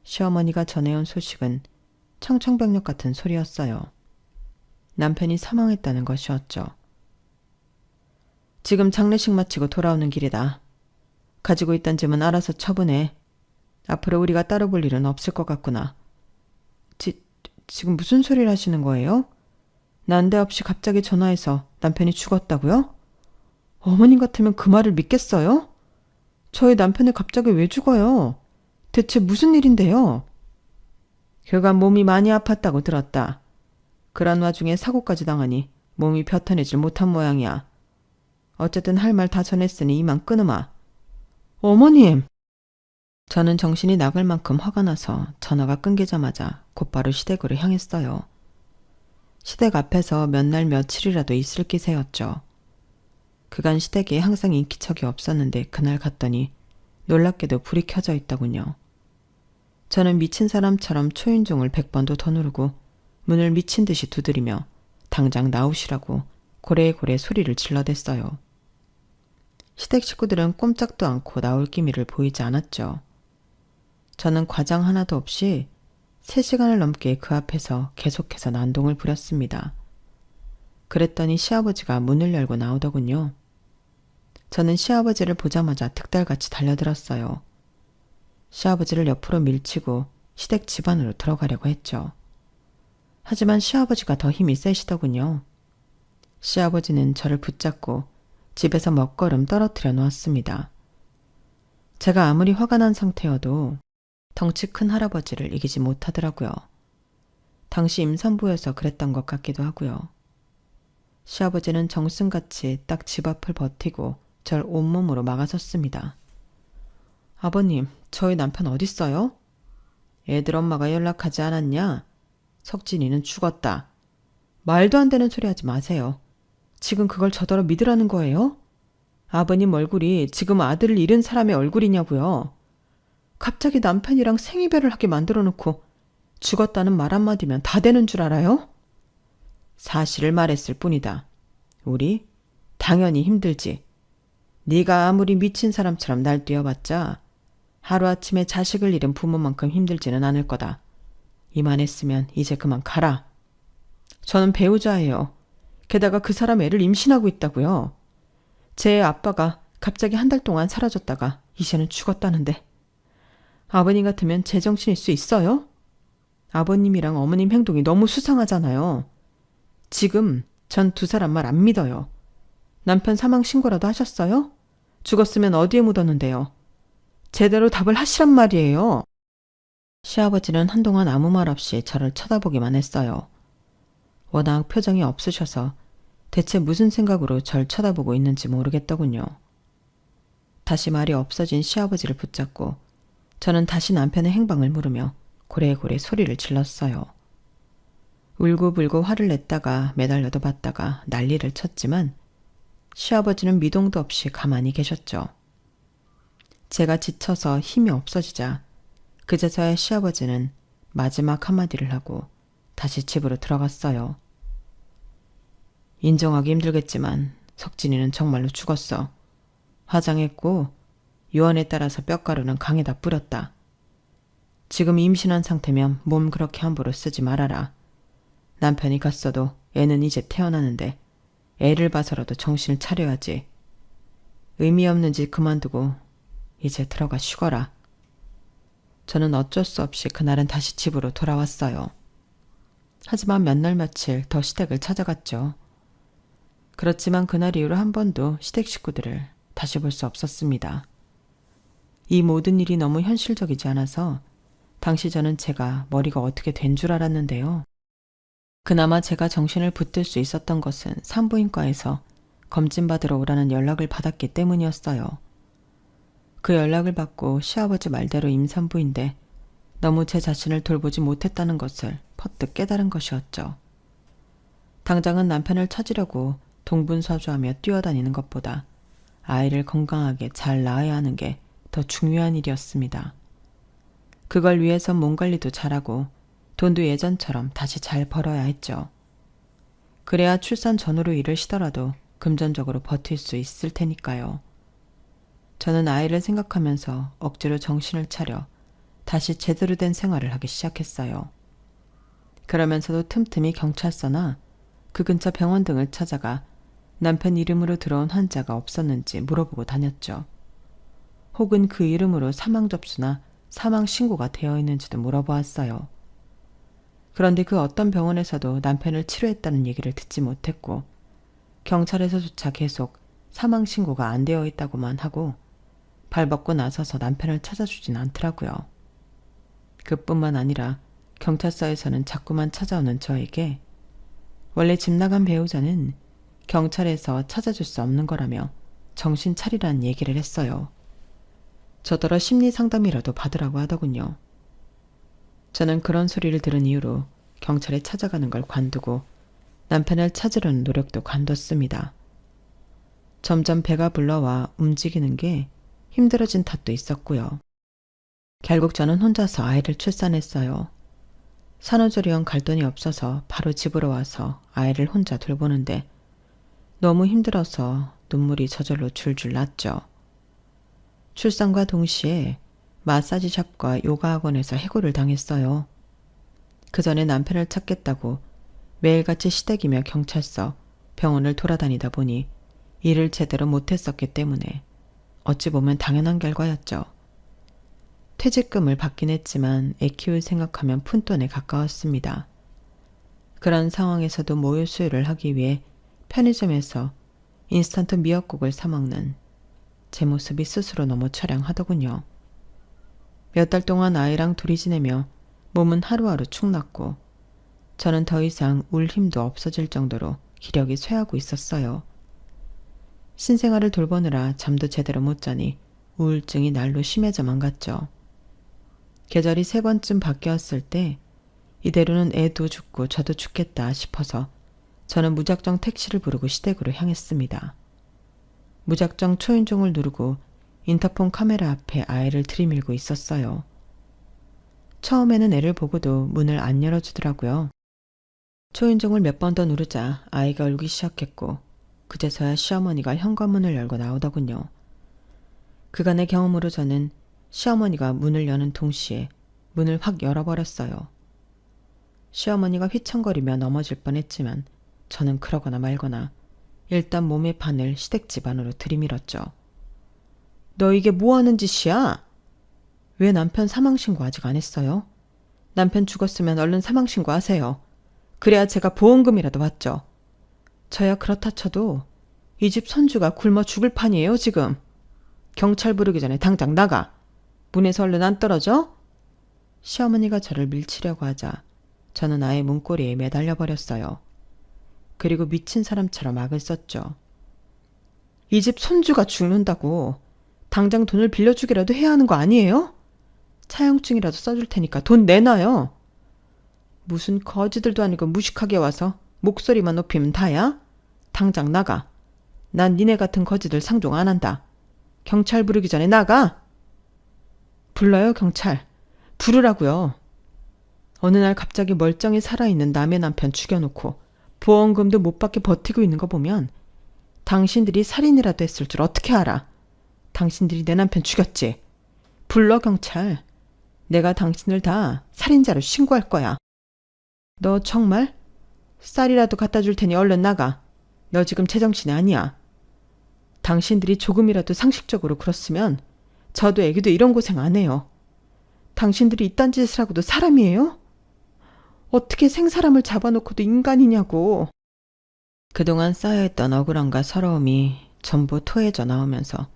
시어머니가 전해온 소식은 청천벽력 같은 소리였어요. 남편이 사망했다는 것이었죠. 지금 장례식 마치고 돌아오는 길이다. 가지고 있던 짐은 알아서 처분해. 앞으로 우리가 따로 볼 일은 없을 것 같구나. 지금 무슨 소리를 하시는 거예요? 난데없이 갑자기 전화해서 남편이 죽었다고요? 어머님 같으면 그 말을 믿겠어요? 저희 남편이 갑자기 왜 죽어요? 대체 무슨 일인데요? 그간 몸이 많이 아팠다고 들었다. 그런 와중에 사고까지 당하니 몸이 벼터내질 못한 모양이야. 어쨌든 할 말 다 전했으니 이만 끊으마. 어머님! 저는 정신이 나갈 만큼 화가 나서 전화가 끊기자마자 곧바로 시댁으로 향했어요. 시댁 앞에서 몇 날 며칠이라도 있을 기세였죠. 그간 시댁에 항상 인기척이 없었는데 그날 갔더니 놀랍게도 불이 켜져 있더군요. 저는 미친 사람처럼 초인종을 100번도 더 누르고 문을 미친 듯이 두드리며 당장 나오시라고 고래고래 소리를 질러댔어요. 시댁 식구들은 꼼짝도 않고 나올 기미를 보이지 않았죠. 저는 과장 하나도 없이 3시간을 넘게 그 앞에서 계속해서 난동을 부렸습니다. 그랬더니 시아버지가 문을 열고 나오더군요. 저는 시아버지를 보자마자 득달같이 달려들었어요. 시아버지를 옆으로 밀치고 시댁 집 안으로 들어가려고 했죠. 하지만 시아버지가 더 힘이 세시더군요. 시아버지는 저를 붙잡고 집에서 먹거름 떨어뜨려 놓았습니다. 제가 아무리 화가 난 상태여도 덩치 큰 할아버지를 이기지 못하더라고요. 당시 임산부여서 그랬던 것 같기도 하고요. 시아버지는 정승같이 딱 집 앞을 버티고 절 온몸으로 막아섰습니다. 아버님, 저희 남편 어딨어요? 애들 엄마가 연락하지 않았냐? 석진이는 죽었다. 말도 안 되는 소리 하지 마세요. 지금 그걸 저더러 믿으라는 거예요? 아버님 얼굴이 지금 아들을 잃은 사람의 얼굴이냐고요. 갑자기 남편이랑 생이별을 하게 만들어 놓고 죽었다는 말 한마디면 다 되는 줄 알아요? 사실을 말했을 뿐이다. 우리 당연히 힘들지. 네가 아무리 미친 사람처럼 날뛰어봤자 하루아침에 자식을 잃은 부모만큼 힘들지는 않을 거다. 이만했으면 이제 그만 가라. 저는 배우자예요. 게다가 그 사람 애를 임신하고 있다고요. 제 아빠가 갑자기 한 달 동안 사라졌다가 이제는 죽었다는데 아버님 같으면 제정신일 수 있어요? 아버님이랑 어머님 행동이 너무 수상하잖아요. 지금 전 두 사람 말 안 믿어요. 남편 사망 신고라도 하셨어요? 죽었으면 어디에 묻었는데요? 제대로 답을 하시란 말이에요. 시아버지는 한동안 아무 말 없이 저를 쳐다보기만 했어요. 워낙 표정이 없으셔서 대체 무슨 생각으로 절 쳐다보고 있는지 모르겠더군요. 다시 말이 없어진 시아버지를 붙잡고 저는 다시 남편의 행방을 물으며 고래고래 소리를 질렀어요. 울고불고 화를 냈다가 매달려도 봤다가 난리를 쳤지만 시아버지는 미동도 없이 가만히 계셨죠. 제가 지쳐서 힘이 없어지자 그제서야 시아버지는 마지막 한마디를 하고 다시 집으로 들어갔어요. 인정하기 힘들겠지만 석진이는 정말로 죽었어. 화장했고 유언에 따라서 뼈가루는 강에다 뿌렸다. 지금 임신한 상태면 몸 그렇게 함부로 쓰지 말아라. 남편이 갔어도 애는 이제 태어나는데 애를 봐서라도 정신을 차려야지. 의미 없는 짓 그만두고 이제 들어가 쉬거라. 저는 어쩔 수 없이 그날은 다시 집으로 돌아왔어요. 하지만 몇 날 며칠 더 시댁을 찾아갔죠. 그렇지만 그날 이후로 한 번도 시댁 식구들을 다시 볼 수 없었습니다. 이 모든 일이 너무 현실적이지 않아서 당시 저는 제가 머리가 어떻게 된 줄 알았는데요. 그나마 제가 정신을 붙들 수 있었던 것은 산부인과에서 검진받으러 오라는 연락을 받았기 때문이었어요. 그 연락을 받고 시아버지 말대로 임산부인데 너무 제 자신을 돌보지 못했다는 것을 퍼뜩 깨달은 것이었죠. 당장은 남편을 찾으려고 동분서주하며 뛰어다니는 것보다 아이를 건강하게 잘 낳아야 하는 게 더 중요한 일이었습니다. 그걸 위해서 몸 관리도 잘하고 돈도 예전처럼 다시 잘 벌어야 했죠. 그래야 출산 전후로 일을 쉬더라도 금전적으로 버틸 수 있을 테니까요. 저는 아이를 생각하면서 억지로 정신을 차려 다시 제대로 된 생활을 하기 시작했어요. 그러면서도 틈틈이 경찰서나 그 근처 병원 등을 찾아가 남편 이름으로 들어온 환자가 없었는지 물어보고 다녔죠. 혹은 그 이름으로 사망 접수나 사망 신고가 되어 있는지도 물어보았어요. 그런데 그 어떤 병원에서도 남편을 치료했다는 얘기를 듣지 못했고 경찰에서조차 계속 사망 신고가 안 되어 있다고만 하고 발벗고 나서서 남편을 찾아주진 않더라고요. 그뿐만 아니라 경찰서에서는 자꾸만 찾아오는 저에게 원래 집 나간 배우자는 경찰에서 찾아줄 수 없는 거라며 정신 차리라는 얘기를 했어요. 저더러 심리 상담이라도 받으라고 하더군요. 저는 그런 소리를 들은 이후로 경찰에 찾아가는 걸 관두고 남편을 찾으려는 노력도 관뒀습니다. 점점 배가 불러와 움직이는 게 힘들어진 탓도 있었고요. 결국 저는 혼자서 아이를 출산했어요. 산후조리원 갈 돈이 없어서 바로 집으로 와서 아이를 혼자 돌보는데 너무 힘들어서 눈물이 저절로 줄줄 났죠. 출산과 동시에 마사지샵과 요가 학원에서 해고를 당했어요. 그 전에 남편을 찾겠다고 매일같이 시댁이며 경찰서, 병원을 돌아다니다 보니 일을 제대로 못했었기 때문에 어찌 보면 당연한 결과였죠. 퇴직금을 받긴 했지만 애 키울 생각하면 푼돈에 가까웠습니다. 그런 상황에서도 모유 수유를 하기 위해 편의점에서 인스턴트 미역국을 사 먹는 제 모습이 스스로 너무 처량하더군요. 몇 달 동안 아이랑 둘이 지내며 몸은 하루하루 축났고 저는 더 이상 울 힘도 없어질 정도로 기력이 쇠하고 있었어요. 신생아를 돌보느라 잠도 제대로 못 자니 우울증이 날로 심해져만 갔죠. 계절이 3번쯤 바뀌었을 때 이대로는 애도 죽고 저도 죽겠다 싶어서 저는 무작정 택시를 부르고 시댁으로 향했습니다. 무작정 초인종을 누르고 인터폰 카메라 앞에 아이를 들이밀고 있었어요. 처음에는 애를 보고도 문을 안 열어주더라고요. 초인종을 몇 번 더 누르자 아이가 울기 시작했고 그제서야 시어머니가 현관문을 열고 나오더군요. 그간의 경험으로 저는 시어머니가 문을 여는 동시에 문을 확 열어버렸어요. 시어머니가 휘청거리며 넘어질 뻔했지만 저는 그러거나 말거나 일단 몸의 반을 시댁 집안으로 들이밀었죠. 너 이게 뭐하는 짓이야? 왜 남편 사망신고 아직 안 했어요? 남편 죽었으면 얼른 사망신고 하세요. 그래야 제가 보험금이라도 받죠. 저야 그렇다 쳐도 이 집 손주가 굶어 죽을 판이에요 지금. 경찰 부르기 전에 당장 나가. 문에서 얼른 안 떨어져? 시어머니가 저를 밀치려고 하자 저는 아예 문고리에 매달려 버렸어요. 그리고 미친 사람처럼 악을 썼죠. 이 집 손주가 죽는다고 당장 돈을 빌려주기라도 해야 하는 거 아니에요? 차용증이라도 써줄 테니까 돈 내놔요. 무슨 거지들도 아니고 무식하게 와서 목소리만 높이면 다야? 당장 나가. 난 니네 같은 거지들 상종 안 한다. 경찰 부르기 전에 나가. 불러요 경찰. 부르라고요. 어느 날 갑자기 멀쩡히 살아있는 남의 남편 죽여놓고 보험금도 못 받게 버티고 있는 거 보면 당신들이 살인이라도 했을 줄 어떻게 알아? 당신들이 내 남편 죽였지? 불러 경찰. 내가 당신을 다 살인자로 신고할 거야. 너 정말? 쌀이라도 갖다 줄 테니 얼른 나가. 너 지금 제정신이 아니야. 당신들이 조금이라도 상식적으로 그렇으면 저도 애기도 이런 고생 안 해요. 당신들이 이딴 짓을 하고도 사람이에요? 어떻게 생사람을 잡아놓고도 인간이냐고. 그동안 쌓여있던 억울함과 서러움이 전부 토해져 나오면서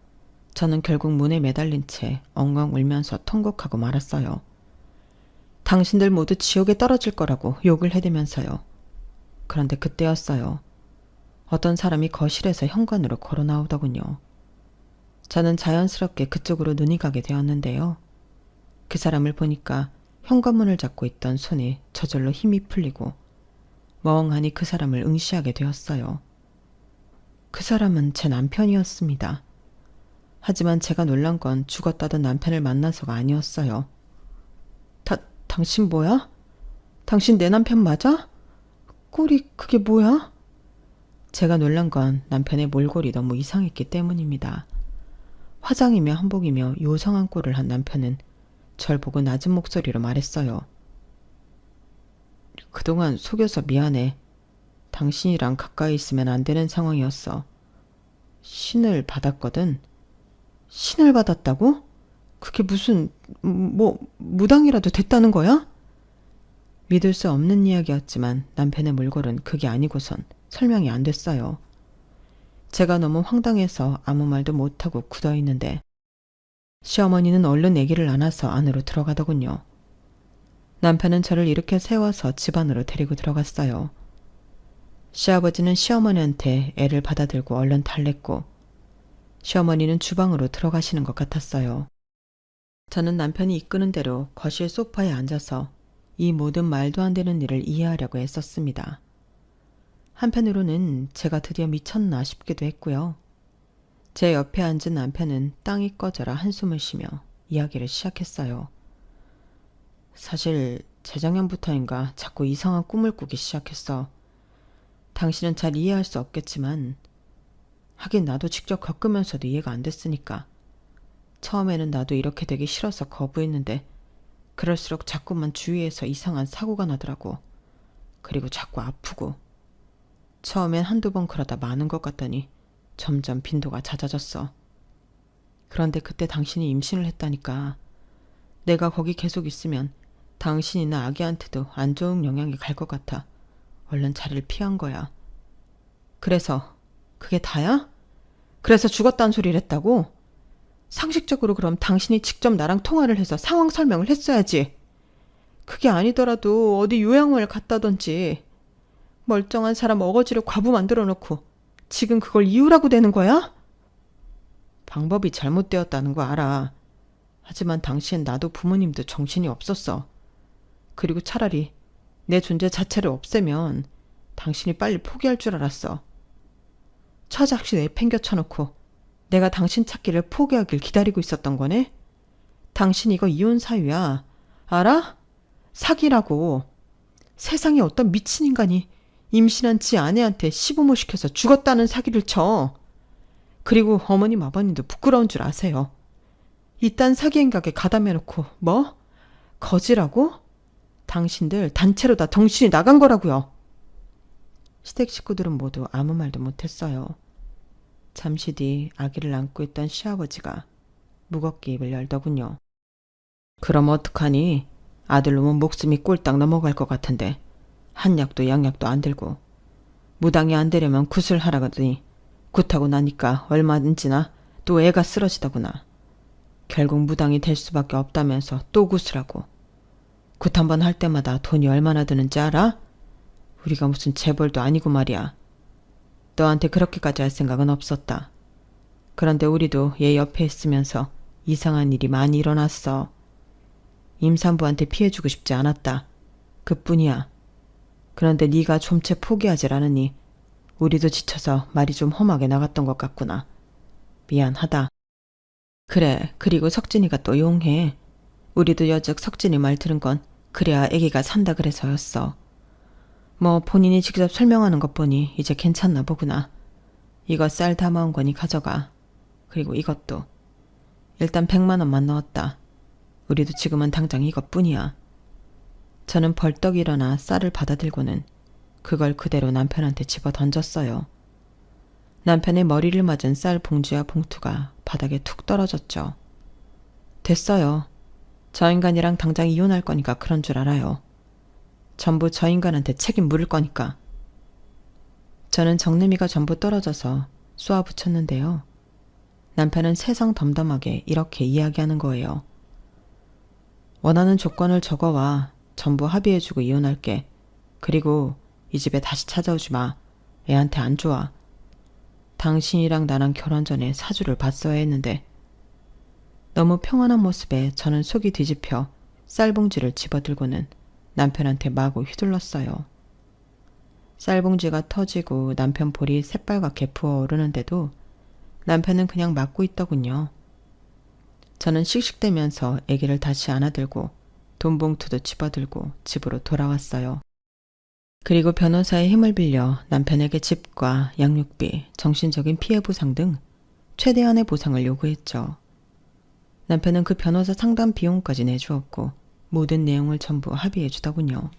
저는 결국 문에 매달린 채 엉엉 울면서 통곡하고 말았어요. 당신들 모두 지옥에 떨어질 거라고 욕을 해대면서요. 그런데 그때였어요. 어떤 사람이 거실에서 현관으로 걸어 나오더군요. 저는 자연스럽게 그쪽으로 눈이 가게 되었는데요. 그 사람을 보니까 현관문을 잡고 있던 손이 저절로 힘이 풀리고 멍하니 그 사람을 응시하게 되었어요. 그 사람은 제 남편이었습니다. 하지만 제가 놀란 건 죽었다던 남편을 만나서가 아니었어요. 당신 뭐야? 당신 내 남편 맞아? 꼴이 그게 뭐야? 제가 놀란 건 남편의 몰골이 너무 이상했기 때문입니다. 화장이며 한복이며 요상한 꼴을 한 남편은 절 보고 낮은 목소리로 말했어요. 그동안 속여서 미안해. 당신이랑 가까이 있으면 안 되는 상황이었어. 신을 받았거든. 신을 받았다고? 그게 무슨 무당이라도 됐다는 거야? 믿을 수 없는 이야기였지만 남편의 몰골은 그게 아니고선 설명이 안 됐어요. 제가 너무 황당해서 아무 말도 못하고 굳어있는데 시어머니는 얼른 아기를 안아서 안으로 들어가더군요. 남편은 저를 이렇게 세워서 집 안으로 데리고 들어갔어요. 시아버지는 시어머니한테 애를 받아들고 얼른 달랬고 시어머니는 주방으로 들어가시는 것 같았어요. 저는 남편이 이끄는 대로 거실 소파에 앉아서 이 모든 말도 안 되는 일을 이해하려고 애썼습니다. 한편으로는 제가 드디어 미쳤나 싶기도 했고요. 제 옆에 앉은 남편은 땅이 꺼져라 한숨을 쉬며 이야기를 시작했어요. 사실 재작년부터인가 자꾸 이상한 꿈을 꾸기 시작했어. 당신은 잘 이해할 수 없겠지만 하긴 나도 직접 겪으면서도 이해가 안 됐으니까. 처음에는 나도 이렇게 되기 싫어서 거부했는데 그럴수록 자꾸만 주위에서 이상한 사고가 나더라고. 그리고 자꾸 아프고. 처음엔 한두 번 그러다 많은 것 같더니 점점 빈도가 잦아졌어. 그런데 그때 당신이 임신을 했다니까. 내가 거기 계속 있으면 당신이나 아기한테도 안 좋은 영향이 갈 것 같아. 얼른 자리를 피한 거야. 그래서 그게 다야? 그래서 죽었다는 소리를 했다고? 상식적으로 그럼 당신이 직접 나랑 통화를 해서 상황 설명을 했어야지. 그게 아니더라도 어디 요양원을 갔다던지. 멀쩡한 사람 어거지로 과부 만들어 놓고 지금 그걸 이유라고 되는 거야? 방법이 잘못되었다는 거 알아. 하지만 당시엔 나도 부모님도 정신이 없었어. 그리고 차라리 내 존재 자체를 없애면 당신이 빨리 포기할 줄 알았어. 처작시 내팽겨 쳐놓고 내가 당신 찾기를 포기하길 기다리고 있었던 거네? 당신 이거 이혼 사유야. 알아? 사기라고. 세상에 어떤 미친 인간이 임신한 지 아내한테 시부모 시켜서 죽었다는 사기를 쳐. 그리고 어머님 아버님도 부끄러운 줄 아세요. 이딴 사기 행각에 가담해놓고 뭐? 거지라고? 당신들 단체로 다 정신이 나간 거라고요. 시댁 식구들은 모두 아무 말도 못했어요. 잠시 뒤 아기를 안고 있던 시아버지가 무겁게 입을 열더군요. 그럼 어떡하니? 아들 놈은 목숨이 꼴딱 넘어갈 것 같은데 한약도 양약도 안 들고 무당이 안 되려면 굿을 하라 그러더니 굿하고 나니까 얼마든지나 또 애가 쓰러지더구나. 결국 무당이 될 수밖에 없다면서 또 굿을 하고. 굿 한 번 할 때마다 돈이 얼마나 드는지 알아? 우리가 무슨 재벌도 아니고 말이야. 너한테 그렇게까지 할 생각은 없었다. 그런데 우리도 얘 옆에 있으면서 이상한 일이 많이 일어났어. 임산부한테 피해주고 싶지 않았다. 그뿐이야. 그런데 네가 좀채 포기하질 않으니 우리도 지쳐서 말이 좀 험하게 나갔던 것 같구나. 미안하다. 그래, 그리고 석진이가 또 용해. 우리도 여즉 석진이 말 들은 건 그래야 아기가 산다 그래서였어. 뭐 본인이 직접 설명하는 것 보니 이제 괜찮나 보구나. 이거 쌀 담아온 거니 가져가. 그리고 이것도. 일단 100만 원만 넣었다. 우리도 지금은 당장 이것뿐이야. 저는 벌떡 일어나 쌀을 받아들고는 그걸 그대로 남편한테 집어 던졌어요. 남편의 머리를 맞은 쌀 봉지와 봉투가 바닥에 툭 떨어졌죠. 됐어요. 저 인간이랑 당장 이혼할 거니까 그런 줄 알아요. 전부 저 인간한테 책임 물을 거니까. 저는 정내미가 전부 떨어져서 쏘아붙였는데요. 남편은 세상 덤덤하게 이렇게 이야기하는 거예요. 원하는 조건을 적어와. 전부 합의해주고 이혼할게. 그리고 이 집에 다시 찾아오지 마. 애한테 안 좋아. 당신이랑 나랑 결혼 전에 사주를 봤어야 했는데. 너무 평안한 모습에 저는 속이 뒤집혀 쌀봉지를 집어들고는 남편한테 마구 휘둘렀어요. 쌀봉지가 터지고 남편 볼이 새빨갛게 부어오르는데도 남편은 그냥 맞고 있더군요. 저는 씩씩대면서 아기를 다시 안아들고 돈봉투도 집어들고 집으로 돌아왔어요. 그리고 변호사의 힘을 빌려 남편에게 집과 양육비, 정신적인 피해 보상 등 최대한의 보상을 요구했죠. 남편은 그 변호사 상담 비용까지 내주었고 모든 내용을 전부 합의해 주더군요.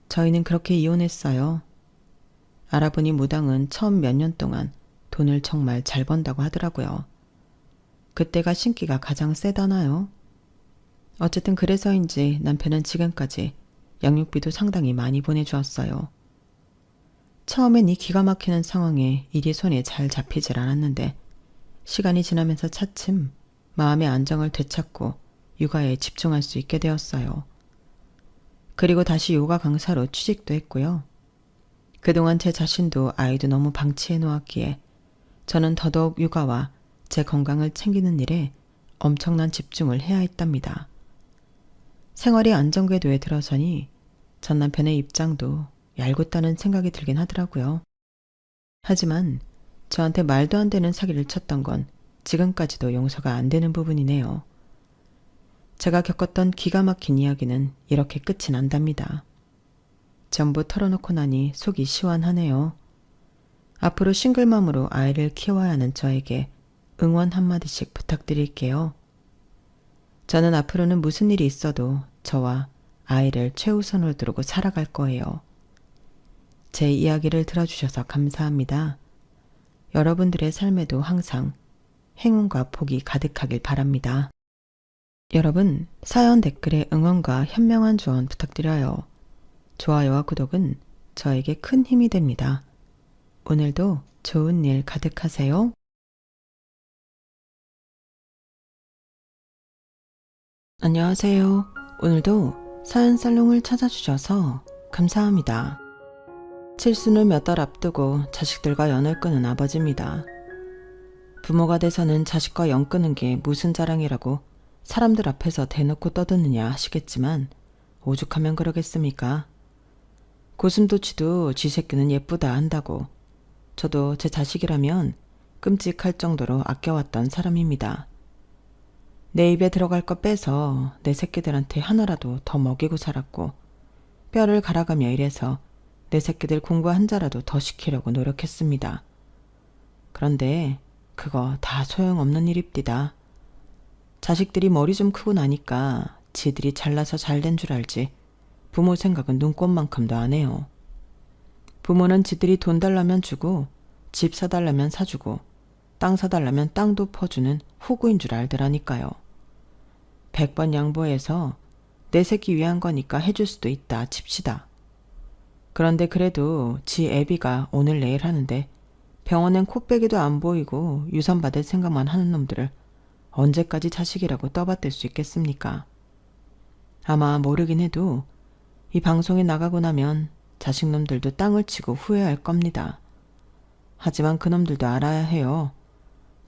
저희는 그렇게 이혼했어요. 알아보니 무당은 처음 몇 년 동안 돈을 정말 잘 번다고 하더라고요. 그때가 신기가 가장 세다나요? 어쨌든 그래서인지 남편은 지금까지 양육비도 상당히 많이 보내주었어요. 처음엔 이 기가 막히는 상황에 일이 손에 잘 잡히질 않았는데 시간이 지나면서 차츰 마음의 안정을 되찾고 육아에 집중할 수 있게 되었어요. 그리고 다시 요가 강사로 취직도 했고요. 그동안 제 자신도 아이도 너무 방치해 놓았기에 저는 더더욱 육아와 제 건강을 챙기는 일에 엄청난 집중을 해야 했답니다. 생활이 안정궤도에 들어서니 전 남편의 입장도 얄궂다는 생각이 들긴 하더라고요. 하지만 저한테 말도 안 되는 사기를 쳤던 건 지금까지도 용서가 안 되는 부분이네요. 제가 겪었던 기가 막힌 이야기는 이렇게 끝이 난답니다. 전부 털어놓고 나니 속이 시원하네요. 앞으로 싱글맘으로 아이를 키워야 하는 저에게 응원 한마디씩 부탁드릴게요. 저는 앞으로는 무슨 일이 있어도 저와 아이를 최우선으로 두고 살아갈 거예요. 제 이야기를 들어주셔서 감사합니다. 여러분들의 삶에도 항상 행운과 복이 가득하길 바랍니다. 여러분, 사연 댓글에 응원과 현명한 조언 부탁드려요. 좋아요와 구독은 저에게 큰 힘이 됩니다. 오늘도 좋은 일 가득하세요. 안녕하세요. 오늘도 사연 살롱을 찾아주셔서 감사합니다. 칠순을 몇 달 앞두고 자식들과 연을 끄는 아버지입니다. 부모가 돼서는 자식과 연 끄는 게 무슨 자랑이라고 사람들 앞에서 대놓고 떠드느냐 하시겠지만 오죽하면 그러겠습니까? 고슴도치도 쥐 새끼는 예쁘다 한다고 저도 제 자식이라면 끔찍할 정도로 아껴왔던 사람입니다. 내 입에 들어갈 거 빼서 내 새끼들한테 하나라도 더 먹이고 살았고 뼈를 갈아가며 일해서 내 새끼들 공부 한 자라도 더 시키려고 노력했습니다. 그런데 그거 다 소용없는 일입디다. 자식들이 머리 좀 크고 나니까 지들이 잘나서 잘된 줄 알지 부모 생각은 눈꼽만큼도 안 해요. 부모는 지들이 돈 달라면 주고 집 사달라면 사주고 땅 사달라면 땅도 퍼주는 호구인 줄 알더라니까요. 100번 양보해서 내 새끼 위한 거니까 해줄 수도 있다 칩시다. 그런데 그래도 지 애비가 오늘 내일 하는데 병원엔 코빼기도 안 보이고 유산 받을 생각만 하는 놈들을 언제까지 자식이라고 떠받들 수 있겠습니까? 아마 모르긴 해도 이 방송에 나가고 나면 자식놈들도 땅을 치고 후회할 겁니다. 하지만 그놈들도 알아야 해요.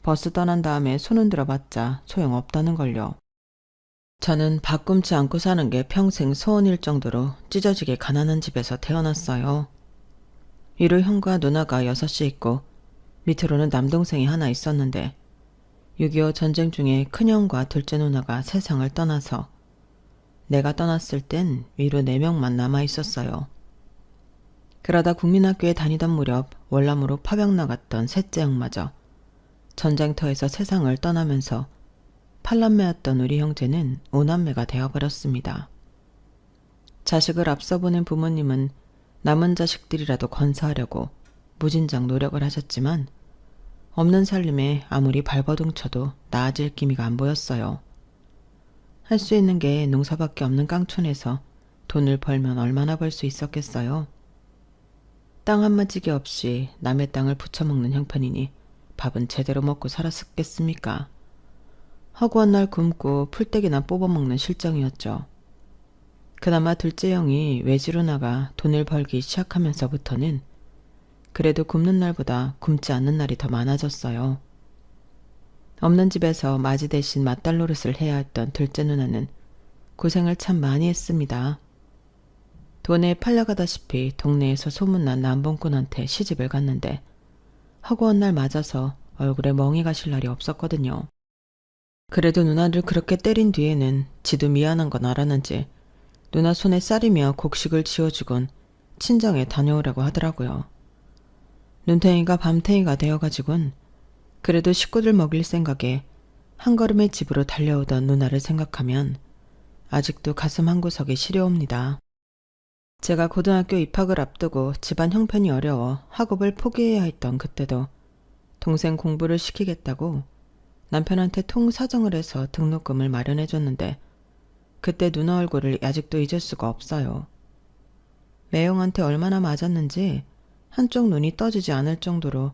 버스 떠난 다음에 손 흔들어 봤자 소용없다는 걸요. 저는 밥 굶지 않고 사는 게 평생 소원일 정도로 찢어지게 가난한 집에서 태어났어요. 위로 형과 누나가 6이 있고 밑으로는 남동생이 하나 있었는데 6.25 전쟁 중에 큰형과 둘째 누나가 세상을 떠나서 내가 떠났을 땐 위로 4명만 남아 있었어요. 그러다 국민학교에 다니던 무렵 월남으로 파병 나갔던 셋째 형마저 전쟁터에서 세상을 떠나면서 8남매였던 우리 형제는 5남매가 되어버렸습니다. 자식을 앞서 보낸 부모님은 남은 자식들이라도 건사하려고 무진장 노력을 하셨지만 없는 살림에 아무리 발버둥 쳐도 나아질 기미가 안 보였어요. 할 수 있는 게 농사밖에 없는 깡촌에서 돈을 벌면 얼마나 벌 수 있었겠어요. 땅 한마지기 없이 남의 땅을 부쳐먹는 형편이니 밥은 제대로 먹고 살았겠습니까? 허구한 날 굶고 풀떼기나 뽑아먹는 실정이었죠. 그나마 둘째 형이 외지로 나가 돈을 벌기 시작하면서부터는 그래도 굶는 날보다 굶지 않는 날이 더 많아졌어요. 없는 집에서 맞이 대신 맏딸 노릇을 해야 했던 둘째 누나는 고생을 참 많이 했습니다. 돈에 팔려가다시피 동네에서 소문난 남봉꾼한테 시집을 갔는데 허구한 날 맞아서 얼굴에 멍이 가실 날이 없었거든요. 그래도 누나를 그렇게 때린 뒤에는 지도 미안한 건 알았는지 누나 손에 쌀이며 곡식을 지어주곤 친정에 다녀오라고 하더라고요. 눈탱이가 밤탱이가 되어가지곤 그래도 식구들 먹일 생각에 한 걸음의 집으로 달려오던 누나를 생각하면 아직도 가슴 한구석이 시려옵니다. 제가 고등학교 입학을 앞두고 집안 형편이 어려워 학업을 포기해야 했던 그때도 동생 공부를 시키겠다고 남편한테 통사정을 해서 등록금을 마련해줬는데 그때 누나 얼굴을 아직도 잊을 수가 없어요. 매형한테 얼마나 맞았는지 한쪽 눈이 떠지지 않을 정도로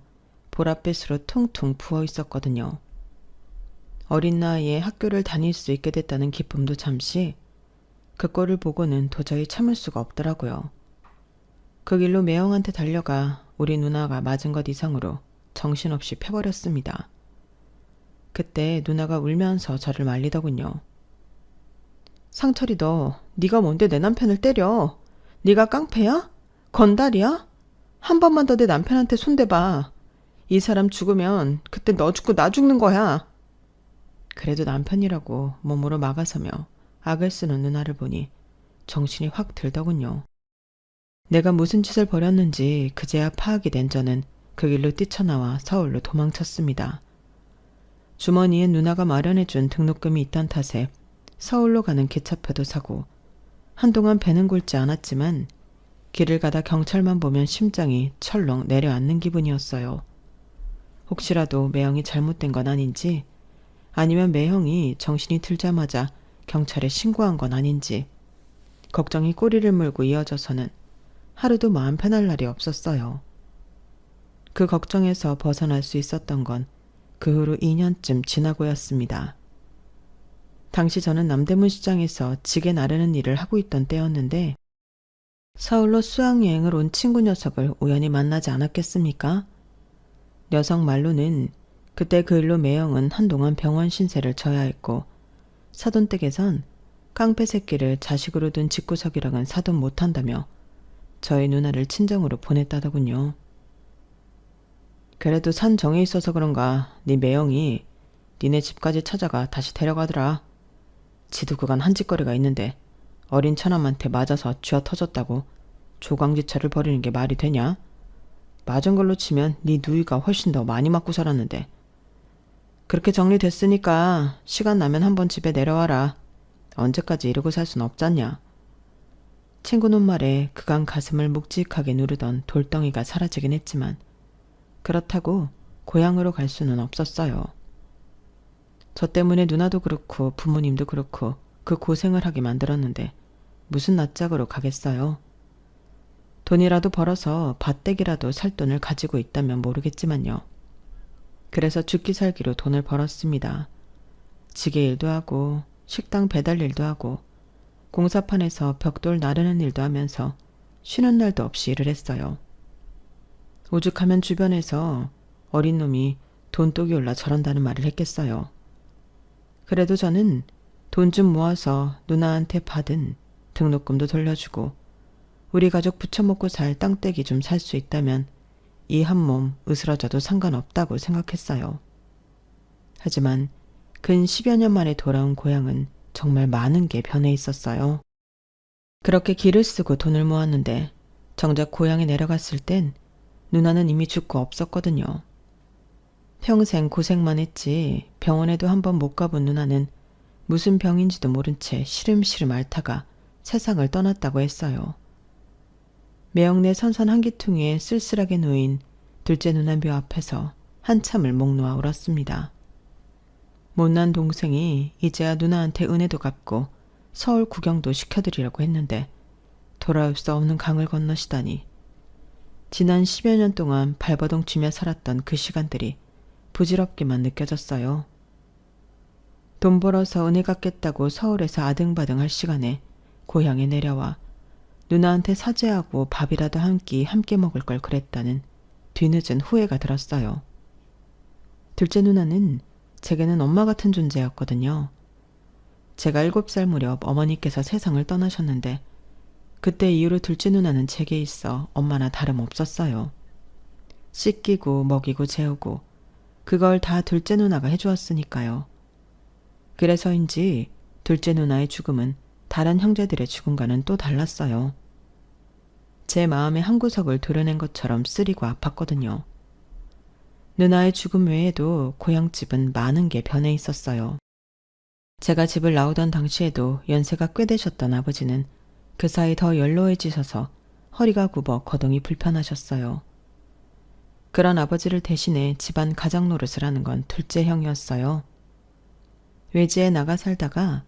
보랏빛으로 퉁퉁 부어 있었거든요. 어린 나이에 학교를 다닐 수 있게 됐다는 기쁨도 잠시 그 꼴을 보고는 도저히 참을 수가 없더라고요. 그 길로 매형한테 달려가 우리 누나가 맞은 것 이상으로 정신없이 패버렸습니다. 그때 누나가 울면서 저를 말리더군요. 상철이 너 네가 뭔데 내 남편을 때려? 네가 깡패야? 건달이야? 한 번만 더 내 남편한테 손대봐. 이 사람 죽으면 그때 너 죽고 나 죽는 거야. 그래도 남편이라고 몸으로 막아서며 악을 쓰는 누나를 보니 정신이 확 들더군요. 내가 무슨 짓을 벌였는지 그제야 파악이 된 저는 그 길로 뛰쳐나와 서울로 도망쳤습니다. 주머니에 누나가 마련해준 등록금이 있던 탓에 서울로 가는 기차표도 사고 한동안 배는 곪지 않았지만 길을 가다 경찰만 보면 심장이 철렁 내려앉는 기분이었어요. 혹시라도 매형이 잘못된 건 아닌지 아니면 매형이 정신이 들자마자 경찰에 신고한 건 아닌지 걱정이 꼬리를 물고 이어져서는 하루도 마음 편할 날이 없었어요. 그 걱정에서 벗어날 수 있었던 건 그 후로 2년쯤 지나고였습니다. 당시 저는 남대문 시장에서 지게 나르는 일을 하고 있던 때였는데 서울로 수학여행을 온 친구 녀석을 우연히 만나지 않았겠습니까? 녀석 말로는 그때 그 일로 매형은 한동안 병원 신세를 져야 했고 사돈댁에선 깡패 새끼를 자식으로 둔 집구석이랑은 사돈 못한다며 저희 누나를 친정으로 보냈다더군요. 그래도 산 정이 있어서 그런가 네 매형이 니네 집까지 찾아가 다시 데려가더라. 지도 그간 한 짓거리가 있는데 어린 처남한테 맞아서 쥐어 터졌다고 조강지처를 벌이는 게 말이 되냐? 맞은 걸로 치면 네 누이가 훨씬 더 많이 맞고 살았는데. 그렇게 정리됐으니까 시간 나면 한번 집에 내려와라. 언제까지 이러고 살 순 없잖냐. 친구놈 말에 그간 가슴을 묵직하게 누르던 돌덩이가 사라지긴 했지만 그렇다고 고향으로 갈 수는 없었어요. 저 때문에 누나도 그렇고 부모님도 그렇고 그 고생을 하게 만들었는데 무슨 낯짝으로 가겠어요. 돈이라도 벌어서 밭대기라도 살 돈을 가지고 있다면 모르겠지만요. 그래서 죽기 살기로 돈을 벌었습니다. 지게 일도 하고 식당 배달 일도 하고 공사판에서 벽돌 나르는 일도 하면서 쉬는 날도 없이 일을 했어요. 오죽하면 주변에서 어린 놈이 돈독이 올라 저런다는 말을 했겠어요. 그래도 저는 돈 좀 모아서 누나한테 받은 등록금도 돌려주고 우리 가족 부쳐먹고 살 땅떼기 좀 살 수 있다면 이 한 몸 으스러져도 상관없다고 생각했어요. 하지만 근 10여 년 만에 돌아온 고향은 정말 많은 게 변해 있었어요. 그렇게 길을 쓰고 돈을 모았는데 정작 고향에 내려갔을 땐 누나는 이미 죽고 없었거든요. 평생 고생만 했지 병원에도 한번 못 가본 누나는 무슨 병인지도 모른 채 시름시름 앓다가 세상을 떠났다고 했어요. 매형네 선선 한기퉁이에 쓸쓸하게 놓인 둘째 누나 묘 앞에서 한참을 목 놓아 울었습니다. 못난 동생이 이제야 누나한테 은혜도 갚고 서울 구경도 시켜드리려고 했는데 돌아올 수 없는 강을 건너시다니. 지난 10여 년 동안 발버둥 치며 살았던 그 시간들이 부질없게만 느껴졌어요. 돈 벌어서 은혜 갚겠다고 서울에서 아등바등 할 시간에 고향에 내려와 누나한테 사죄하고 밥이라도 한 끼 함께 먹을 걸 그랬다는 뒤늦은 후회가 들었어요. 둘째 누나는 제게는 엄마 같은 존재였거든요. 제가 7살 무렵 어머니께서 세상을 떠나셨는데 그때 이후로 둘째 누나는 제게 있어 엄마나 다름없었어요. 씻기고 먹이고 재우고 그걸 다 둘째 누나가 해주었으니까요. 그래서인지 둘째 누나의 죽음은 다른 형제들의 죽음과는 또 달랐어요. 제 마음의 한구석을 도려낸 것처럼 쓰리고 아팠거든요. 누나의 죽음 외에도 고향집은 많은 게 변해 있었어요. 제가 집을 나오던 당시에도 연세가 꽤 되셨던 아버지는 그 사이 더 연로해지셔서 허리가 굽어 거동이 불편하셨어요. 그런 아버지를 대신해 집안 가장 노릇을 하는 건 둘째 형이었어요. 외지에 나가 살다가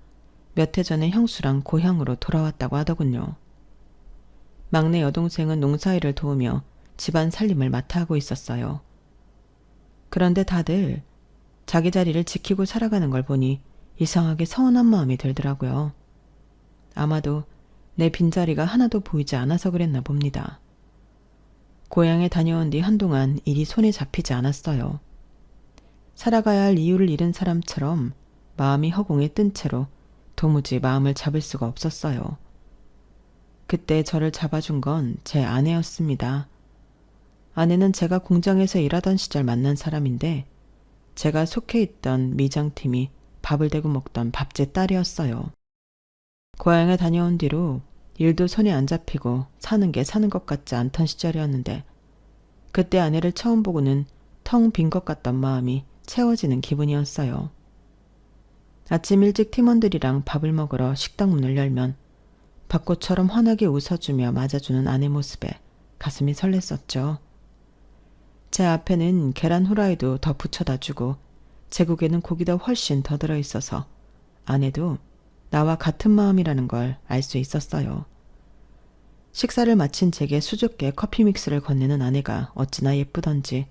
몇 해 전에 형수랑 고향으로 돌아왔다고 하더군요. 막내 여동생은 농사일을 도우며 집안 살림을 맡아 하고 있었어요. 그런데 다들 자기 자리를 지키고 살아가는 걸 보니 이상하게 서운한 마음이 들더라고요. 아마도 내 빈자리가 하나도 보이지 않아서 그랬나 봅니다. 고향에 다녀온 뒤 한동안 일이 손에 잡히지 않았어요. 살아가야 할 이유를 잃은 사람처럼 마음이 허공에 뜬 채로 도무지 마음을 잡을 수가 없었어요. 그때 저를 잡아준 건 제 아내였습니다. 아내는 제가 공장에서 일하던 시절 만난 사람인데 제가 속해 있던 미장팀이 밥을 대고 먹던 밥집 딸이었어요. 고향에 다녀온 뒤로 일도 손에 안 잡히고 사는 게 사는 것 같지 않던 시절이었는데 그때 아내를 처음 보고는 텅 빈 것 같던 마음이 채워지는 기분이었어요. 아침 일찍 팀원들이랑 밥을 먹으러 식당 문을 열면 벚꽃처럼 환하게 웃어주며 맞아주는 아내 모습에 가슴이 설렜었죠. 제 앞에는 계란 후라이도 더 부쳐다 주고 제국에는 고기가 훨씬 더 들어있어서 아내도 나와 같은 마음이라는 걸 알 수 있었어요. 식사를 마친 제게 수줍게 커피 믹스를 건네는 아내가 어찌나 예쁘던지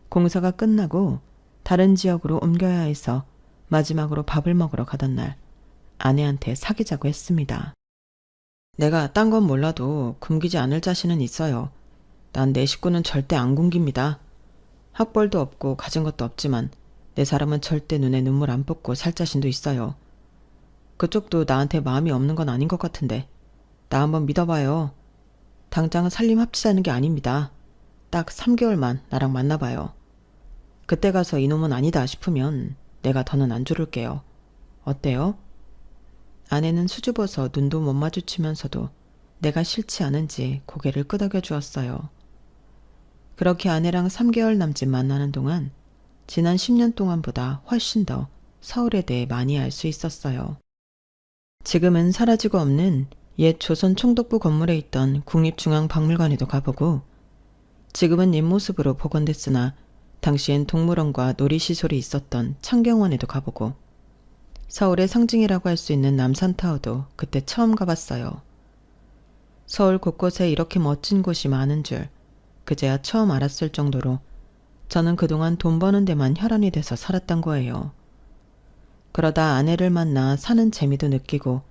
공사가 끝나고 다른 지역으로 옮겨야 해서 마지막으로 밥을 먹으러 가던 날 아내한테 사귀자고 했습니다. 내가 딴 건 몰라도 굶기지 않을 자신은 있어요. 난 내 식구는 절대 안 굶깁니다. 학벌도 없고 가진 것도 없지만 내 사람은 절대 눈에 눈물 안 붓고 살 자신도 있어요. 그쪽도 나한테 마음이 없는 건 아닌 것 같은데 나 한번 믿어봐요. 당장 살림 합치자는 게 아닙니다. 딱 3개월만 나랑 만나봐요. 그때 가서 이놈은 아니다 싶으면 내가 더는 안 조를게요. 어때요? 아내는 수줍어서 눈도 못 마주치면서도 내가 싫지 않은지 고개를 끄덕여 주었어요. 그렇게 아내랑 3개월 남짓 만나는 동안 지난 10년 동안보다 훨씬 더 서울에 대해 많이 알 수 있었어요. 지금은 사라지고 없는 옛 조선 총독부 건물에 있던 국립중앙박물관에도 가보고 지금은 옛 모습으로 복원됐으나 당시엔 동물원과 놀이시설이 있었던 창경원에도 가보고 서울의 상징이라고 할 수 있는 남산타워도 그때 처음 가봤어요. 서울 곳곳에 이렇게 멋진 곳이 많은 줄 그제야 처음 알았을 정도로 저는 그동안 돈 버는 데만 혈안이 돼서 살았던 거예요. 그러다 아내를 만나 사는 재미도 느끼고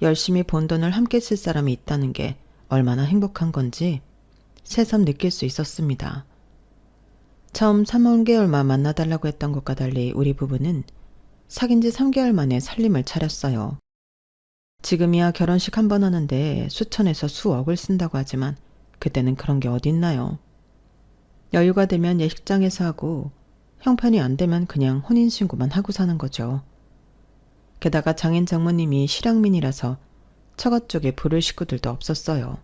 열심히 번 돈을 함께 쓸 사람이 있다는 게 얼마나 행복한 건지 새삼 느낄 수 있었습니다. 처음 3개월만 만나달라고 했던 것과 달리 우리 부부는 사귄 지 3개월 만에 살림을 차렸어요. 지금이야 결혼식 한 번 하는데 수천에서 수억을 쓴다고 하지만 그때는 그런 게 어딨나요. 여유가 되면 예식장에서 하고 형편이 안 되면 그냥 혼인신고만 하고 사는 거죠. 게다가 장인 장모님이 실향민이라서 처가 쪽에 부를 식구들도 없었어요.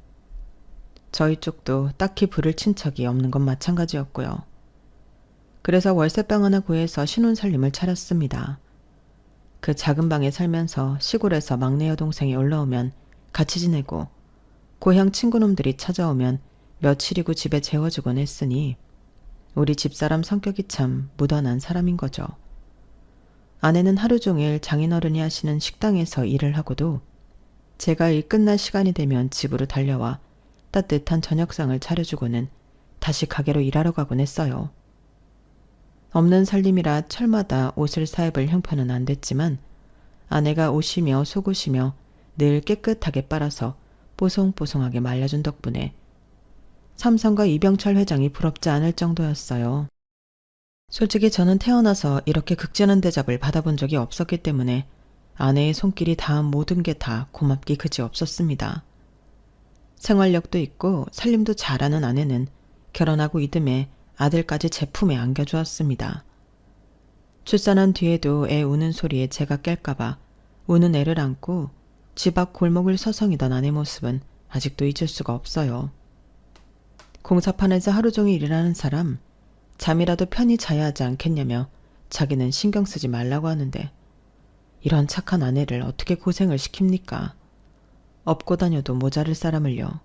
저희 쪽도 딱히 부를 친척이 없는 건 마찬가지였고요. 그래서 월세방 하나 구해서 신혼살림을 차렸습니다. 그 작은 방에 살면서 시골에서 막내 여동생이 올라오면 같이 지내고 고향 친구놈들이 찾아오면 며칠이고 집에 재워주곤 했으니 우리 집사람 성격이 참 무던한 사람인 거죠. 아내는 하루 종일 장인어른이 하시는 식당에서 일을 하고도 제가 일 끝날 시간이 되면 집으로 달려와 따뜻한 저녁상을 차려주고는 다시 가게로 일하러 가곤 했어요. 없는 살림이라 철마다 옷을 사입을 형편은 안 됐지만 아내가 옷이며 속옷이며 늘 깨끗하게 빨아서 뽀송뽀송하게 말려준 덕분에 삼성과 이병철 회장이 부럽지 않을 정도였어요. 솔직히 저는 태어나서 이렇게 극진한 대접을 받아본 적이 없었기 때문에 아내의 손길이 닿은 모든 게 다 고맙기 그지 없었습니다. 생활력도 있고 살림도 잘하는 아내는 결혼하고 이듬해 아들까지 제 품에 안겨주었습니다. 출산한 뒤에도 애 우는 소리에 제가 깰까봐 우는 애를 안고 집 앞 골목을 서성이던 아내 모습은 아직도 잊을 수가 없어요. 공사판에서 하루 종일 일하는 사람 잠이라도 편히 자야 하지 않겠냐며 자기는 신경 쓰지 말라고 하는데 이런 착한 아내를 어떻게 고생을 시킵니까? 업고 다녀도 모자랄 사람을요.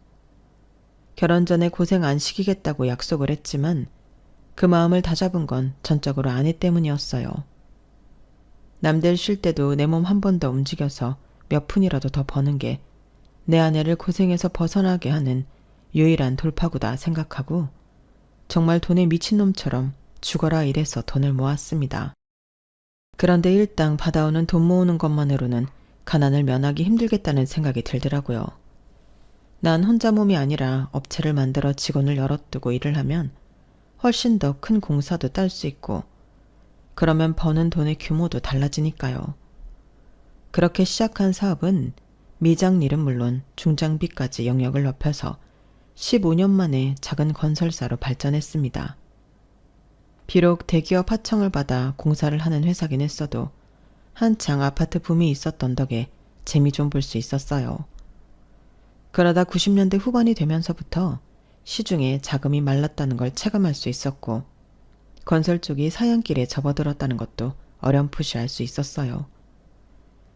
결혼 전에 고생 안 시키겠다고 약속을 했지만 그 마음을 다잡은 건 전적으로 아내 때문이었어요. 남들 쉴 때도 내 몸 한 번 더 움직여서 몇 푼이라도 더 버는 게 내 아내를 고생에서 벗어나게 하는 유일한 돌파구다 생각하고 정말 돈에 미친놈처럼 죽어라 이래서 돈을 모았습니다. 그런데 일당 받아오는 돈 모으는 것만으로는 가난을 면하기 힘들겠다는 생각이 들더라고요. 난 혼자 몸이 아니라 업체를 만들어 직원을 여럿 두고 일을 하면 훨씬 더 큰 공사도 딸 수 있고 그러면 버는 돈의 규모도 달라지니까요. 그렇게 시작한 사업은 미장일은 물론 중장비까지 영역을 넓혀서 15년 만에 작은 건설사로 발전했습니다. 비록 대기업 하청을 받아 공사를 하는 회사긴 했어도 한창 아파트 붐이 있었던 덕에 재미 좀 볼 수 있었어요. 그러다 90년대 후반이 되면서부터 시중에 자금이 말랐다는 걸 체감할 수 있었고 건설 쪽이 사양길에 접어들었다는 것도 어렴풋이 알 수 있었어요.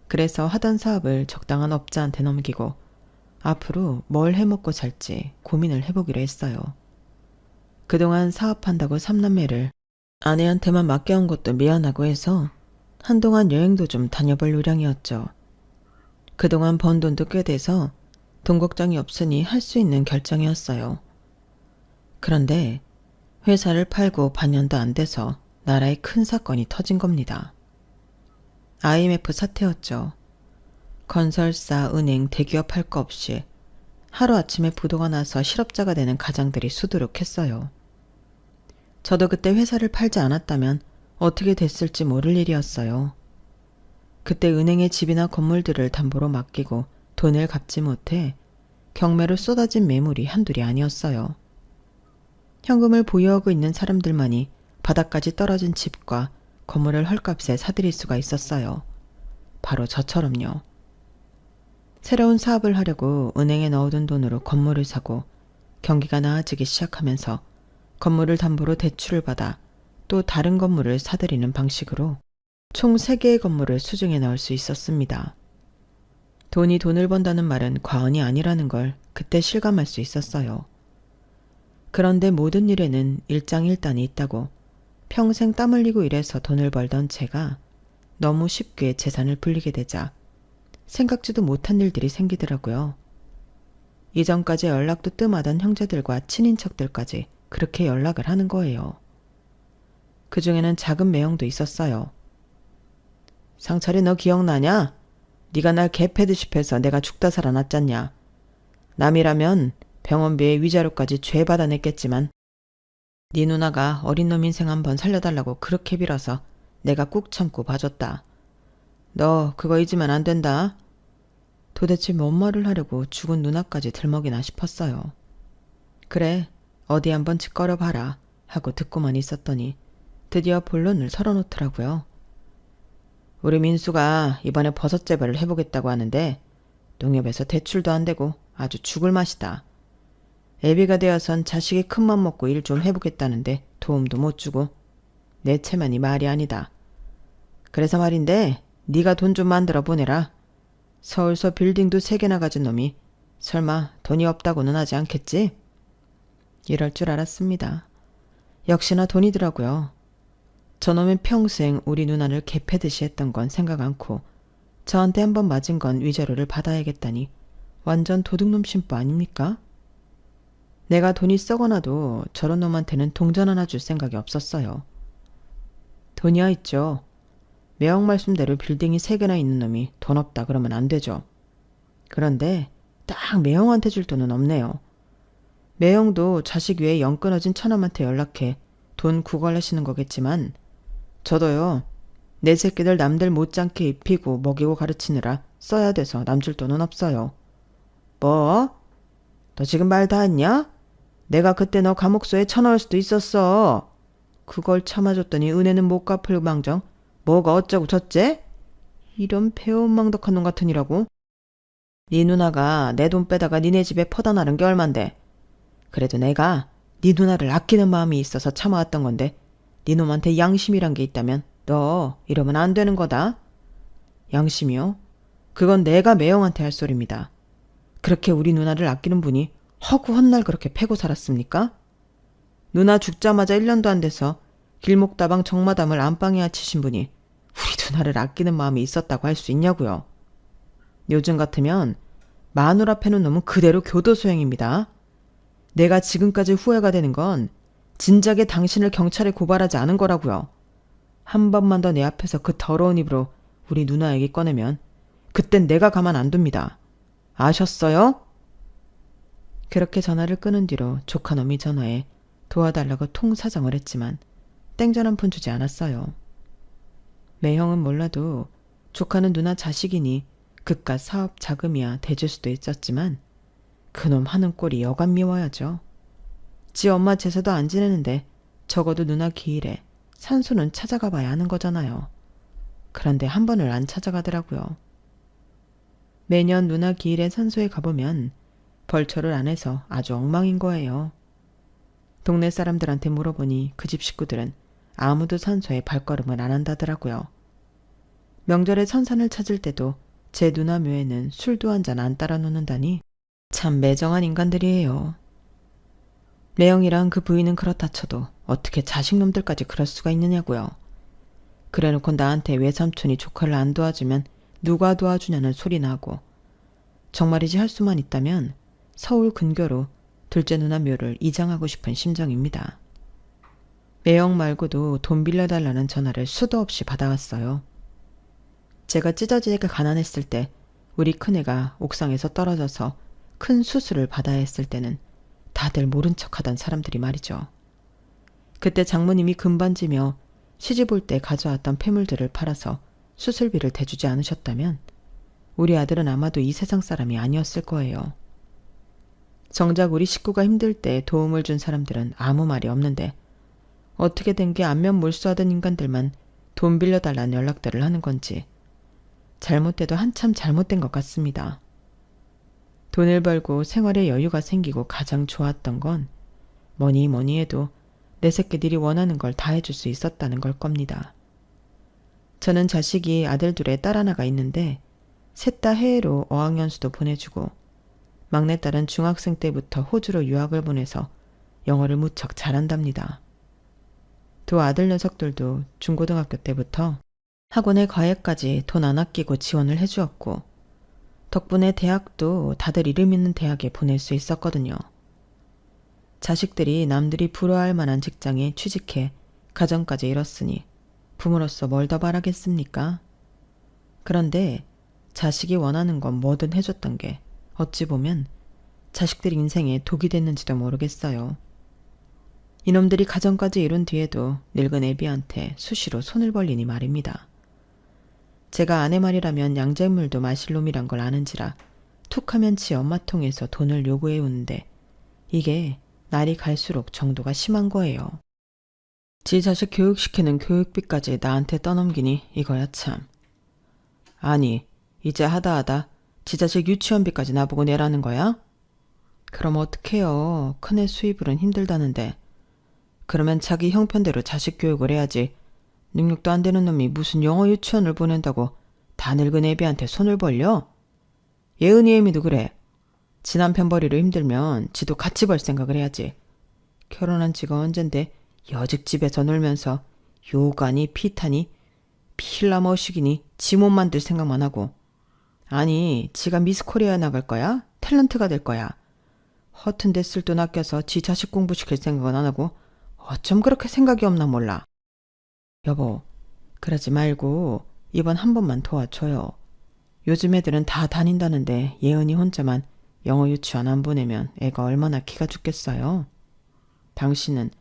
그래서 하던 사업을 적당한 업자한테 넘기고 앞으로 뭘 해먹고 살지 고민을 해보기로 했어요. 그동안 사업한다고 삼남매를 아내한테만 맡겨온 것도 미안하고 해서 한동안 여행도 좀 다녀볼 요량이었죠. 그동안 번 돈도 꽤 돼서 돈 걱정이 없으니 할 수 있는 결정이었어요. 그런데 회사를 팔고 반년도 안 돼서 나라에 큰 사건이 터진 겁니다. IMF 사태였죠. 건설사, 은행, 대기업 할 거 없이 하루아침에 부도가 나서 실업자가 되는 가장들이 수두룩했어요. 저도 그때 회사를 팔지 않았다면 어떻게 됐을지 모를 일이었어요. 그때 은행에 집이나 건물들을 담보로 맡기고 돈을 갚지 못해 경매로 쏟아진 매물이 한둘이 아니었어요. 현금을 보유하고 있는 사람들만이 바닥까지 떨어진 집과 건물을 헐값에 사들일 수가 있었어요. 바로 저처럼요. 새로운 사업을 하려고 은행에 넣어둔 돈으로 건물을 사고 경기가 나아지기 시작하면서 건물을 담보로 대출을 받아 또 다른 건물을 사들이는 방식으로 총 3개의 건물을 수중에 넣을 수 있었습니다. 돈이 돈을 번다는 말은 과언이 아니라는 걸 그때 실감할 수 있었어요. 그런데 모든 일에는 일장일단이 있다고 평생 땀 흘리고 일해서 돈을 벌던 제가 너무 쉽게 재산을 불리게 되자 생각지도 못한 일들이 생기더라고요. 이전까지 연락도 뜸하던 형제들과 친인척들까지 그렇게 연락을 하는 거예요. 그 중에는 작은 매형도 있었어요. 상철이 너 기억나냐? 네가 날 개패듯이 해서 내가 죽다 살아났잖냐. 남이라면 병원비에 위자료까지 죄받아냈겠지만 네 누나가 어린 놈 인생 한번 살려달라고 그렇게 빌어서 내가 꾹 참고 봐줬다. 너 그거 잊으면 안 된다. 도대체 뭔 말을 하려고 죽은 누나까지 들먹이나 싶었어요. 그래, 어디 한번 짓거려 봐라 하고 듣고만 있었더니 드디어 본론을 털어놓더라고요. 우리 민수가 이번에 버섯 재배를 해보겠다고 하는데 농협에서 대출도 안 되고 아주 죽을 맛이다. 애비가 되어선 자식이 큰맘 먹고 일 좀 해보겠다는데 도움도 못 주고 내 체면이 말이 아니다. 그래서 말인데 네가 돈 좀 만들어 보내라. 서울서 빌딩도 3개나 가진 놈이 설마 돈이 없다고는 하지 않겠지? 이럴 줄 알았습니다. 역시나 돈이더라고요. 저놈은 평생 우리 누나를 개패듯이 했던 건 생각 않고 저한테 한번 맞은 건 위자료를 받아야겠다니 완전 도둑놈 심보 아닙니까? 내가 돈이 썩어나도 저런 놈한테는 동전 하나 줄 생각이 없었어요. 돈이야 있죠. 매형 말씀대로 빌딩이 3개나 있는 놈이 돈 없다 그러면 안 되죠. 그런데 딱 매형한테 줄 돈은 없네요. 매형도 자식 외에 영 끊어진 처남한테 연락해 돈 구걸하시는 거겠지만 저도요. 내 새끼들 남들 못지않게 입히고 먹이고 가르치느라 써야 돼서 남줄 돈은 없어요. 뭐? 너 지금 말 다 했냐? 내가 그때 너 감옥소에 쳐넣을 수도 있었어. 그걸 참아줬더니 은혜는 못 갚을 망정 뭐가 어쩌고 저째? 이런 배은망덕한 놈 같으니라고. 네 누나가 내 돈 빼다가 니네 집에 퍼다 나른 게 얼만데. 그래도 내가 네 누나를 아끼는 마음이 있어서 참아왔던 건데 네 놈한테 양심이란 게 있다면 너 이러면 안 되는 거다. 양심이요? 그건 내가 매형한테 할 소리입니다. 그렇게 우리 누나를 아끼는 분이 허구 헛날 그렇게 패고 살았습니까? 누나 죽자마자 1년도 안 돼서 길목다방 정마담을 안방에 앉히신 분이 우리 누나를 아끼는 마음이 있었다고 할 수 있냐고요. 요즘 같으면 마누라 패는 놈은 그대로 교도소행입니다. 내가 지금까지 후회가 되는 건 진작에 당신을 경찰에 고발하지 않은 거라고요. 한 번만 더 내 앞에서 그 더러운 입으로 우리 누나 얘기 꺼내면 그땐 내가 가만 안 둡니다. 아셨어요? 그렇게 전화를 끊은 뒤로 조카놈이 전화해 도와달라고 통사정을 했지만 땡전 한 푼 주지 않았어요. 매형은 몰라도 조카는 누나 자식이니 그깟 사업 자금이야 대줄 수도 있었지만 그놈 하는 꼴이 여간 미워야죠. 지 엄마 제사도 안 지내는데 적어도 누나 기일에 산소는 찾아가 봐야 하는 거잖아요. 그런데 한 번을 안 찾아가더라고요. 매년 누나 기일에 산소에 가보면 벌초를 안 해서 아주 엉망인 거예요. 동네 사람들한테 물어보니 그 집 식구들은 아무도 산소에 발걸음을 안 한다더라고요. 명절에 선산을 찾을 때도 제 누나 묘에는 술도 한 잔 안 따라 놓는다니 참 매정한 인간들이에요. 매영이랑 그 부인은 그렇다 쳐도 어떻게 자식놈들까지 그럴 수가 있느냐고요. 그래놓고 나한테 외삼촌이 조카를 안 도와주면 누가 도와주냐는 소리 나고, 정말이지 할 수만 있다면 서울 근교로 둘째 누나 묘를 이장하고 싶은 심정입니다. 매영 말고도 돈 빌려달라는 전화를 수도 없이 받아왔어요. 제가 찢어지게 가난했을 때 우리 큰애가 옥상에서 떨어져서 큰 수술을 받아야 했을 때는 다들 모른 척하던 사람들이 말이죠. 그때 장모님이 금반지며 시집 올 때 가져왔던 폐물들을 팔아서 수술비를 대주지 않으셨다면 우리 아들은 아마도 이 세상 사람이 아니었을 거예요. 정작 우리 식구가 힘들 때 도움을 준 사람들은 아무 말이 없는데 어떻게 된 게 안면 몰수하던 인간들만 돈 빌려달라는 연락들을 하는 건지 잘못돼도 한참 잘못된 것 같습니다. 돈을 벌고 생활에 여유가 생기고 가장 좋았던 건 뭐니 뭐니 해도 내 새끼들이 원하는 걸 다 해줄 수 있었다는 걸 겁니다. 저는 자식이 아들 둘에 딸 하나가 있는데 셋 다 해외로 어학연수도 보내주고 막내딸은 중학생 때부터 호주로 유학을 보내서 영어를 무척 잘한답니다. 두 아들 녀석들도 중고등학교 때부터 학원에 과외까지 돈 안 아끼고 지원을 해주었고 덕분에 대학도 다들 이름 있는 대학에 보낼 수 있었거든요. 자식들이 남들이 부러워할 만한 직장에 취직해 가정까지 이뤘으니 부모로서 뭘 더 바라겠습니까? 그런데 자식이 원하는 건 뭐든 해줬던 게 어찌 보면 자식들 인생에 독이 됐는지도 모르겠어요. 이놈들이 가정까지 이룬 뒤에도 늙은 애비한테 수시로 손을 벌리니 말입니다. 제가 아내 말이라면 양잿물도 마실 놈이란 걸 아는지라 툭하면 지 엄마 통해서 돈을 요구해 오는데 이게 날이 갈수록 정도가 심한 거예요. 지 자식 교육시키는 교육비까지 나한테 떠넘기니 이거야 참. 아니 이제 하다 지 자식 유치원비까지 나보고 내라는 거야? 그럼 어떡해요. 큰애 수입으론 힘들다는데. 그러면 자기 형편대로 자식 교육을 해야지. 능력도 안 되는 놈이 무슨 영어 유치원을 보낸다고 다 늙은 애비한테 손을 벌려? 예은이 애미도 그래. 지 남편 벌이로 힘들면 지도 같이 벌 생각을 해야지. 결혼한 지가 언젠데 여직 집에서 놀면서 요가니 피타니 필라 머시기니 지 몸 만들 생각만 하고. 아니 지가 미스코리아 나갈 거야? 탤런트가 될 거야. 허튼 데 쓸 돈 아껴서 지 자식 공부시킬 생각은 안 하고 어쩜 그렇게 생각이 없나 몰라. 여보, 그러지 말고 이번 한 번만 도와줘요. 요즘 애들은 다 다닌다는데 예은이 혼자만 영어 유치원 안 보내면 애가 얼마나 기가 죽겠어요. 당신은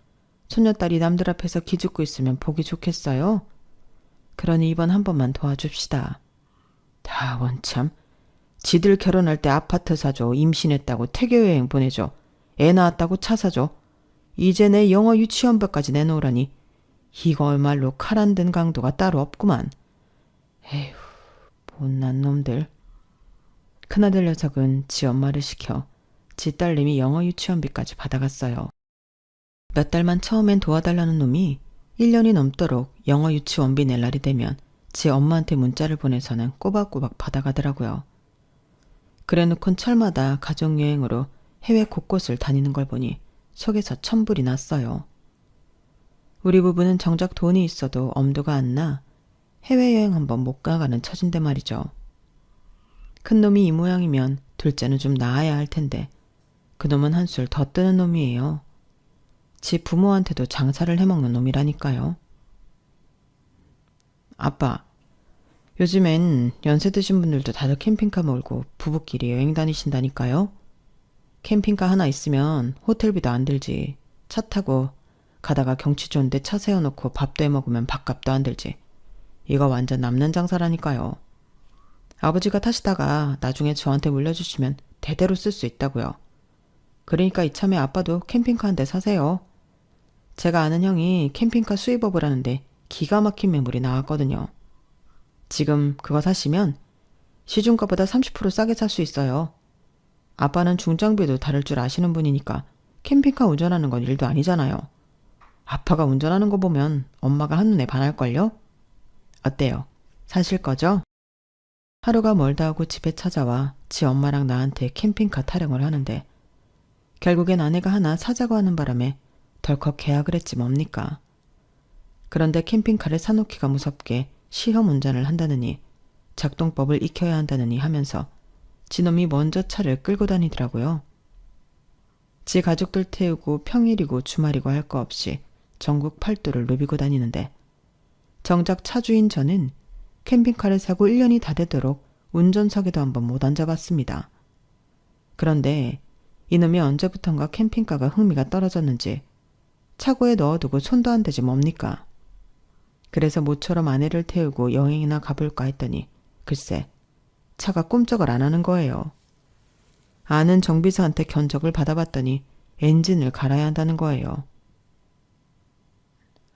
손녀딸이 남들 앞에서 기죽고 있으면 보기 좋겠어요? 그러니 이번 한 번만 도와줍시다. 다 원참. 지들 결혼할 때 아파트 사줘, 임신했다고 태교여행 보내줘, 애 낳았다고 차 사줘. 이제 내 영어 유치원비까지 내놓으라니 이거말로 칼 안 든 강도가 따로 없구만. 에휴, 못난 놈들. 큰아들 녀석은 지 엄마를 시켜 지 딸님이 영어 유치원비까지 받아갔어요. 몇 달만 처음엔 도와달라는 놈이 1년이 넘도록 영어 유치원비 낼 날이 되면 지 엄마한테 문자를 보내서는 꼬박꼬박 받아가더라고요. 그래놓곤 철마다 가족여행으로 해외 곳곳을 다니는 걸 보니 속에서 천불이 났어요. 우리 부부는 정작 돈이 있어도 엄두가 안 나 해외여행 한번 못 가가는 처진데 말이죠. 큰놈이 이 모양이면 둘째는 좀 나아야 할 텐데 그놈은 한술 더 뜨는 놈이에요. 지 부모한테도 장사를 해먹는 놈이라니까요. 아빠, 요즘엔 연세 드신 분들도 다들 캠핑카 몰고 부부끼리 여행 다니신다니까요. 캠핑카 하나 있으면 호텔비도 안 들지. 차 타고 가다가 경치 좋은데 차 세워놓고 밥도 해먹으면 밥값도 안 들지. 이거 완전 남는 장사라니까요. 아버지가 타시다가 나중에 저한테 물려주시면 대대로 쓸 수 있다고요. 그러니까 이참에 아빠도 캠핑카 한 대 사세요. 제가 아는 형이 캠핑카 수입업을 하는데 기가 막힌 매물이 나왔거든요. 지금 그거 사시면 시중가보다 30% 싸게 살 수 있어요. 아빠는 중장비도 다룰 줄 아시는 분이니까 캠핑카 운전하는 건 일도 아니잖아요. 아빠가 운전하는 거 보면 엄마가 한눈에 반할걸요? 어때요? 사실 거죠? 하루가 멀다 하고 집에 찾아와 지 엄마랑 나한테 캠핑카 타령을 하는데 결국엔 아내가 하나 사자고 하는 바람에 덜컥 계약을 했지 뭡니까. 그런데 캠핑카를 사놓기가 무섭게 시험 운전을 한다느니 작동법을 익혀야 한다느니 하면서 지놈이 먼저 차를 끌고 다니더라고요. 지 가족들 태우고 평일이고 주말이고 할 거 없이 전국 팔도를 누비고 다니는데 정작 차주인 저는 캠핑카를 사고 1년이 다 되도록 운전석에도 한번 못 앉아봤습니다. 그런데 이놈이 언제부턴가 캠핑카가 흥미가 떨어졌는지 차고에 넣어두고 손도 안 대지 뭡니까. 그래서 모처럼 아내를 태우고 여행이나 가볼까 했더니 글쎄 차가 꼼짝을 안 하는 거예요. 아는 정비사한테 견적을 받아봤더니 엔진을 갈아야 한다는 거예요.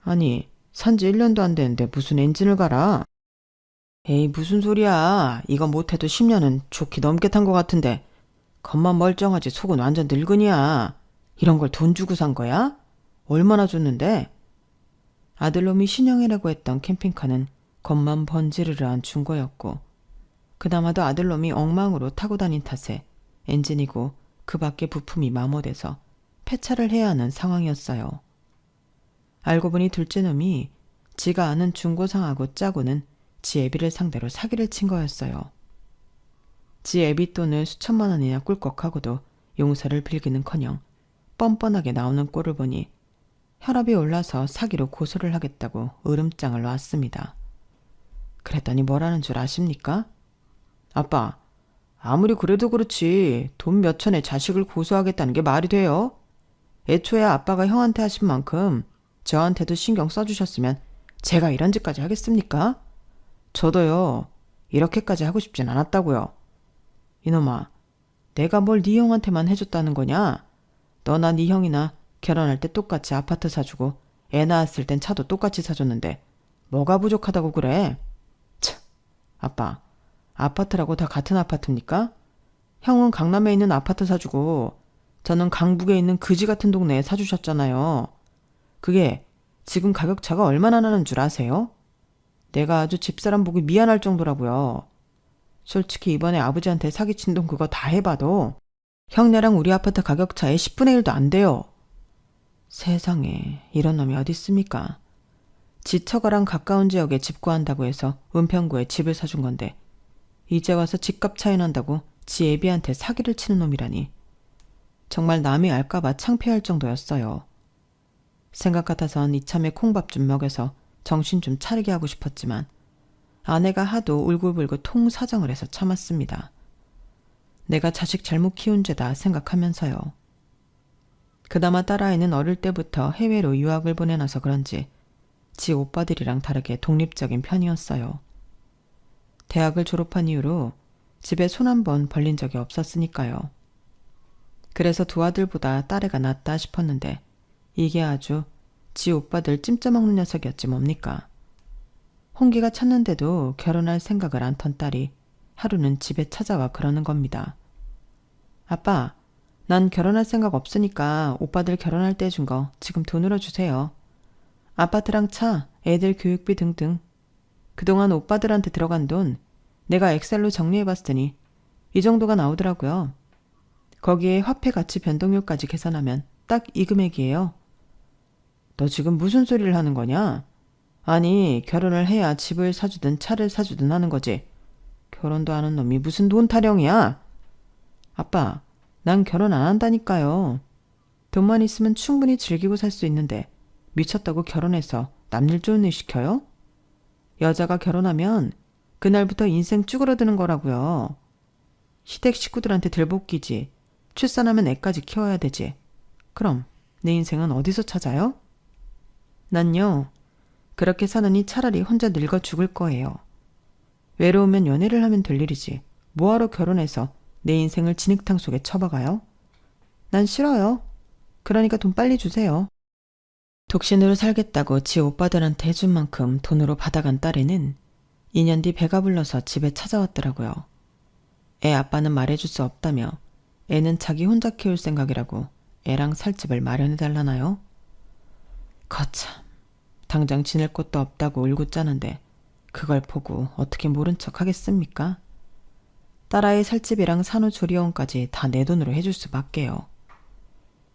아니, 산지 1년도 안 됐는데 무슨 엔진을 갈아? 에이, 무슨 소리야. 이거 못해도 10년은 좋게 넘게 탄 것 같은데 겉만 멀쩡하지 속은 완전 늙은이야. 이런 걸 돈 주고 산 거야? 얼마나 줬는데? 아들놈이 신형이라고 했던 캠핑카는 겉만 번지르르한 중고였고 그나마도 아들놈이 엉망으로 타고 다닌 탓에 엔진이고 그 밖에 부품이 마모돼서 폐차를 해야 하는 상황이었어요. 알고 보니 둘째 놈이 지가 아는 중고상하고 짜고는 지 애비를 상대로 사기를 친 거였어요. 지 애비 돈을 수천만 원이나 꿀꺽하고도 용서를 빌기는커녕 뻔뻔하게 나오는 꼴을 보니 혈압이 올라서 사기로 고소를 하겠다고 으름장을 놨습니다. 그랬더니 뭐라는 줄 아십니까? 아빠, 아무리 그래도 그렇지 돈 몇천에 자식을 고소하겠다는 게 말이 돼요? 애초에 아빠가 형한테 하신 만큼 저한테도 신경 써주셨으면 제가 이런 짓까지 하겠습니까? 저도요, 이렇게까지 하고 싶진 않았다고요. 이놈아, 내가 뭘 네 형한테만 해줬다는 거냐? 너나 네 형이나 결혼할 때 똑같이 아파트 사주고 애 낳았을 땐 차도 똑같이 사줬는데 뭐가 부족하다고 그래? 참, 아빠, 아파트라고 다 같은 아파트입니까? 형은 강남에 있는 아파트 사주고 저는 강북에 있는 그지 같은 동네에 사주셨잖아요. 그게 지금 가격 차가 얼마나 나는 줄 아세요? 내가 아주 집사람 보기 미안할 정도라고요. 솔직히 이번에 아버지한테 사기친 돈 그거 다 해봐도 형네랑 우리 아파트 가격 차의 10분의 1도 안 돼요. 세상에 이런 놈이 어디 있습니까? 지 처가랑 가까운 지역에 집 구한다고 해서 은평구에 집을 사준 건데 이제 와서 집값 차이 난다고 지 애비한테 사기를 치는 놈이라니. 정말 남이 알까봐 창피할 정도였어요. 생각 같아선 이참에 콩밥 좀 먹여서 정신 좀 차리게 하고 싶었지만 아내가 하도 울고불고 통사정을 해서 참았습니다. 내가 자식 잘못 키운 죄다 생각하면서요. 그나마 딸아이는 어릴 때부터 해외로 유학을 보내놔서 그런지 지 오빠들이랑 다르게 독립적인 편이었어요. 대학을 졸업한 이후로 집에 손 한 번 벌린 적이 없었으니까요. 그래서 두 아들보다 딸애가 낫다 싶었는데 이게 아주 지 오빠들 찜쪄먹는 녀석이었지 뭡니까. 홍기가 찼는데도 결혼할 생각을 안 턴 딸이 하루는 집에 찾아와 그러는 겁니다. 아빠, 난 결혼할 생각 없으니까 오빠들 결혼할 때 준 거 지금 돈으로 주세요. 아파트랑 차, 애들 교육비 등등. 그동안 오빠들한테 들어간 돈 내가 엑셀로 정리해봤더니 이 정도가 나오더라고요. 거기에 화폐 가치 변동률까지 계산하면 딱 이 금액이에요. 너 지금 무슨 소리를 하는 거냐? 아니, 결혼을 해야 집을 사주든 차를 사주든 하는 거지. 결혼도 하는 놈이 무슨 돈 타령이야? 아빠, 난 결혼 안 한다니까요. 돈만 있으면 충분히 즐기고 살 수 있는데 미쳤다고 결혼해서 남일 좋은 일 시켜요? 여자가 결혼하면 그날부터 인생 쭈그러드는 거라고요. 시댁 식구들한테 들볶이지. 출산하면 애까지 키워야 되지. 그럼 내 인생은 어디서 찾아요? 난요, 그렇게 사느니 차라리 혼자 늙어 죽을 거예요. 외로우면 연애를 하면 될 일이지. 뭐하러 결혼해서 내 인생을 진흙탕 속에 쳐박아요? 난 싫어요. 그러니까 돈 빨리 주세요. 독신으로 살겠다고 지 오빠들한테 해준 만큼 돈으로 받아간 딸애는 2년 뒤 배가 불러서 집에 찾아왔더라고요. 애 아빠는 말해줄 수 없다며 애는 자기 혼자 키울 생각이라고 애랑 살 집을 마련해달라나요? 거참, 당장 지낼 곳도 없다고 울고 짜는데 그걸 보고 어떻게 모른 척 하겠습니까? 딸아이 살 집이랑 산후조리원까지 다 내 돈으로 해줄 수밖에요.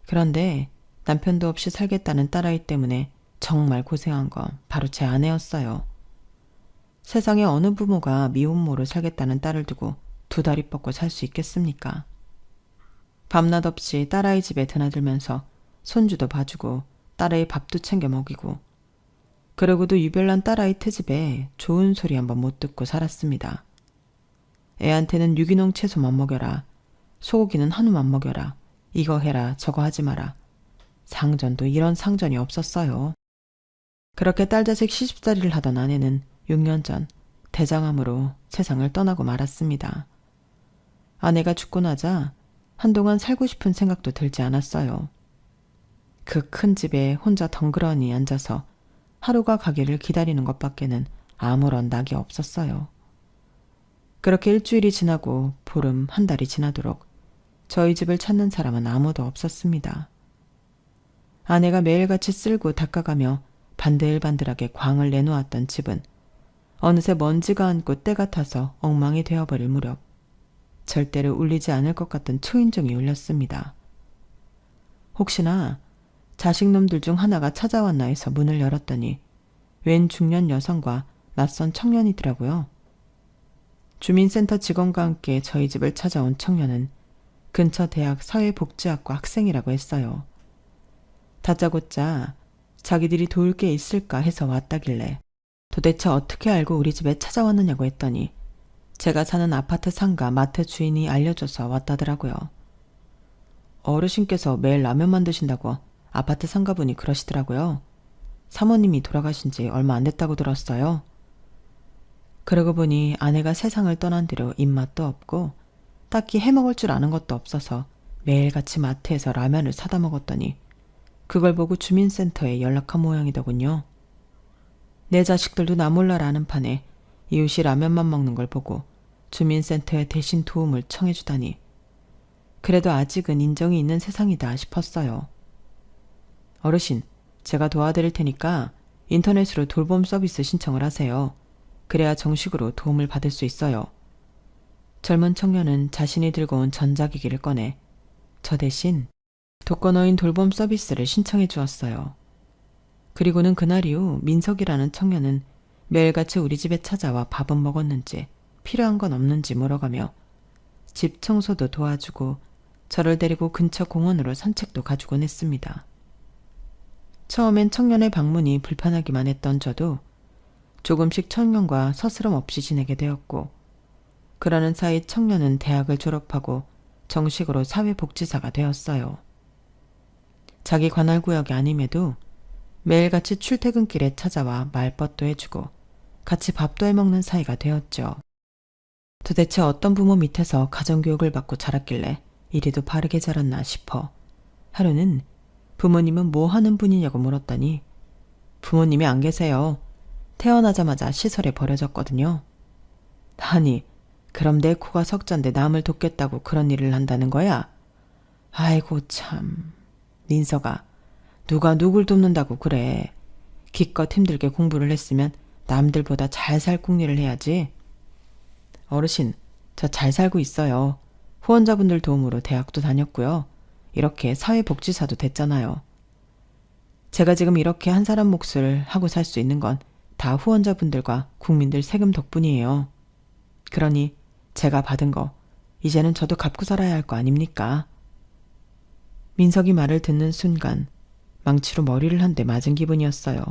그런데 남편도 없이 살겠다는 딸아이 때문에 정말 고생한 건 바로 제 아내였어요. 세상에 어느 부모가 미혼모로 살겠다는 딸을 두고 두 다리 뻗고 살 수 있겠습니까? 밤낮 없이 딸아이 집에 드나들면서 손주도 봐주고 딸아이 밥도 챙겨 먹이고 그러고도 유별난 딸아이 트집에 좋은 소리 한번 못 듣고 살았습니다. 애한테는 유기농 채소만 먹여라. 소고기는 한우만 먹여라. 이거 해라 저거 하지 마라. 상전도 이런 상전이 없었어요. 그렇게 딸자식 시집살이를 하던 아내는 6년 전 대장암으로 세상을 떠나고 말았습니다. 아내가 죽고 나자 한동안 살고 싶은 생각도 들지 않았어요. 그 큰 집에 혼자 덩그러니 앉아서 하루가 가기를 기다리는 것밖에는 아무런 낙이 없었어요. 그렇게 일주일이 지나고 보름 한 달이 지나도록 저희 집을 찾는 사람은 아무도 없었습니다. 아내가 매일같이 쓸고 닦아가며 반들반들하게 광을 내놓았던 집은 어느새 먼지가 앉고 때가 타서 엉망이 되어버릴 무렵 절대로 울리지 않을 것 같던 초인종이 울렸습니다. 혹시나 자식놈들 중 하나가 찾아왔나 해서 문을 열었더니 웬 중년 여성과 낯선 청년이더라고요. 주민센터 직원과 함께 저희 집을 찾아온 청년은 근처 대학 사회복지학과 학생이라고 했어요. 다짜고짜 자기들이 도울 게 있을까 해서 왔다길래 도대체 어떻게 알고 우리 집에 찾아왔느냐고 했더니 제가 사는 아파트 상가 마트 주인이 알려줘서 왔다더라고요. 어르신께서 매일 라면 만드신다고 아파트 상가분이 그러시더라고요. 사모님이 돌아가신 지 얼마 안 됐다고 들었어요. 그러고 보니 아내가 세상을 떠난 뒤로 입맛도 없고 딱히 해먹을 줄 아는 것도 없어서 매일같이 마트에서 라면을 사다 먹었더니 그걸 보고 주민센터에 연락한 모양이더군요. 내 자식들도 나 몰라라 하는 판에 이웃이 라면만 먹는 걸 보고 주민센터에 대신 도움을 청해주다니 그래도 아직은 인정이 있는 세상이다 싶었어요. 어르신, 제가 도와드릴 테니까 인터넷으로 돌봄 서비스 신청을 하세요. 그래야 정식으로 도움을 받을 수 있어요. 젊은 청년은 자신이 들고 온 전자기기를 꺼내 저 대신 독거노인 돌봄 서비스를 신청해 주었어요. 그리고는 그날 이후 민석이라는 청년은 매일같이 우리 집에 찾아와 밥은 먹었는지 필요한 건 없는지 물어가며 집 청소도 도와주고 저를 데리고 근처 공원으로 산책도 가주곤 했습니다. 처음엔 청년의 방문이 불편하기만 했던 저도 조금씩 청년과 서스럼 없이 지내게 되었고 그러는 사이 청년은 대학을 졸업하고 정식으로 사회복지사가 되었어요. 자기 관할구역이 아님에도 매일같이 출퇴근길에 찾아와 말벗도 해주고 같이 밥도 해먹는 사이가 되었죠. 도대체 어떤 부모 밑에서 가정교육을 받고 자랐길래 이리도 바르게 자랐나 싶어 하루는 부모님은 뭐 하는 분이냐고 물었더니 부모님이 안 계세요. 태어나자마자 시설에 버려졌거든요. 아니, 그럼 내 코가 석잔데 남을 돕겠다고 그런 일을 한다는 거야? 아이고 참, 민서가 누가 누굴 돕는다고 그래. 기껏 힘들게 공부를 했으면 남들보다 잘 살 궁리를 해야지. 어르신, 저 잘 살고 있어요. 후원자분들 도움으로 대학도 다녔고요. 이렇게 사회복지사도 됐잖아요. 제가 지금 이렇게 한 사람 몫을 하고 살 수 있는 건 다 후원자분들과 국민들 세금 덕분이에요. 그러니 제가 받은 거 이제는 저도 갚고 살아야 할 거 아닙니까? 민석이 말을 듣는 순간 망치로 머리를 한 대 맞은 기분이었어요.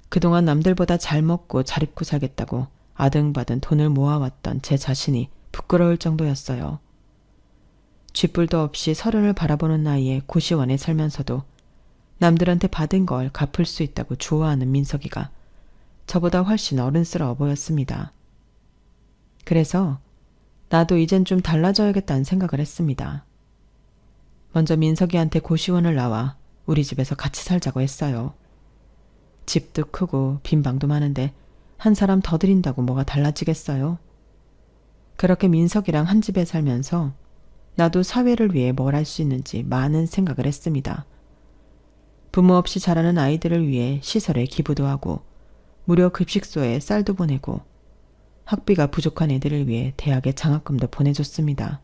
그동안 남들보다 잘 먹고 잘 입고 살겠다고 아등바등 돈을 모아왔던 제 자신이 부끄러울 정도였어요. 쥐뿔도 없이 서른을 바라보는 나이에 고시원에 살면서도 남들한테 받은 걸 갚을 수 있다고 좋아하는 민석이가 저보다 훨씬 어른스러워 보였습니다. 그래서 나도 이젠 좀 달라져야겠다는 생각을 했습니다. 먼저 민석이한테 고시원을 나와 우리 집에서 같이 살자고 했어요. 집도 크고 빈 방도 많은데 한 사람 더 들인다고 뭐가 달라지겠어요? 그렇게 민석이랑 한 집에 살면서 나도 사회를 위해 뭘 할 수 있는지 많은 생각을 했습니다. 부모 없이 자라는 아이들을 위해 시설에 기부도 하고 무료 급식소에 쌀도 보내고 학비가 부족한 애들을 위해 대학에 장학금도 보내줬습니다.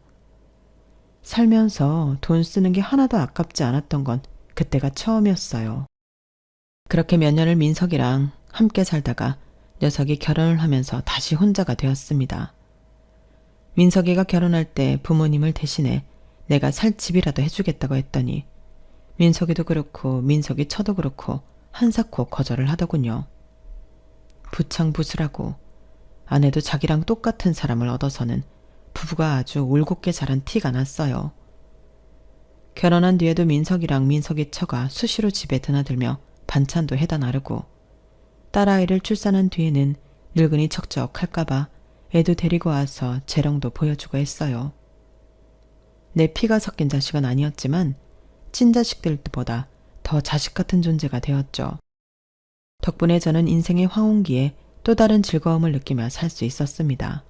살면서 돈 쓰는 게 하나도 아깝지 않았던 건 그때가 처음이었어요. 그렇게 몇 년을 민석이랑 함께 살다가 녀석이 결혼을 하면서 다시 혼자가 되었습니다. 민석이가 결혼할 때 부모님을 대신해 내가 살 집이라도 해주겠다고 했더니 민석이도 그렇고 민석이 처도 그렇고 한사코 거절을 하더군요. 부창부수라고 아내도 자기랑 똑같은 사람을 얻어서는 부부가 아주 올곧게 자란 티가 났어요. 결혼한 뒤에도 민석이랑 민석이 처가 수시로 집에 드나들며 반찬도 해다 나르고 딸아이를 출산한 뒤에는 늙은이 척척할까봐 애도 데리고 와서 재롱도 보여주고 했어요. 내 피가 섞인 자식은 아니었지만 친자식들보다 더 자식 같은 존재가 되었죠. 덕분에 저는 인생의 황혼기에 또 다른 즐거움을 느끼며 살 수 있었습니다.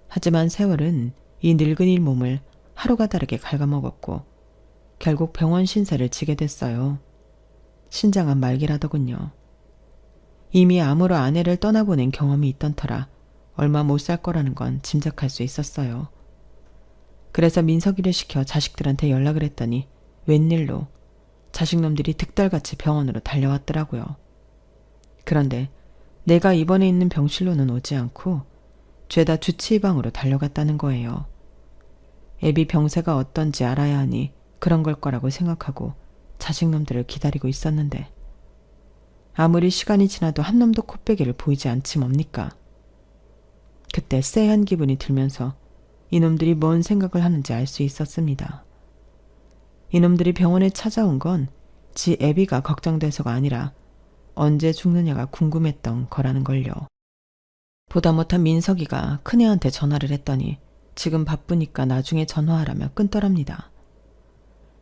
하지만 세월은 이 늙은이 몸을 하루가 다르게 갉아먹었고 결국 병원 신세를 지게 됐어요. 신장은 말기라더군요. 이미 암으로 아내를 떠나보낸 경험이 있던 터라 얼마 못 살 거라는 건 짐작할 수 있었어요. 그래서 민석이를 시켜 자식들한테 연락을 했더니 웬일로 자식놈들이 득달같이 병원으로 달려왔더라고요. 그런데 내가 입원해 있는 병실로는 오지 않고 죄다 주치의방으로 달려갔다는 거예요. 애비 병세가 어떤지 알아야 하니 그런 걸 거라고 생각하고 자식놈들을 기다리고 있었는데 아무리 시간이 지나도 한 놈도 코빼기를 보이지 않지 뭡니까? 그때 쎄한 기분이 들면서 이놈들이 뭔 생각을 하는지 알 수 있었습니다. 이놈들이 병원에 찾아온 건 지 애비가 걱정돼서가 아니라 언제 죽느냐가 궁금했던 거라는 걸요. 보다 못한 민석이가 큰애한테 전화를 했더니 지금 바쁘니까 나중에 전화하라며 끊더랍니다.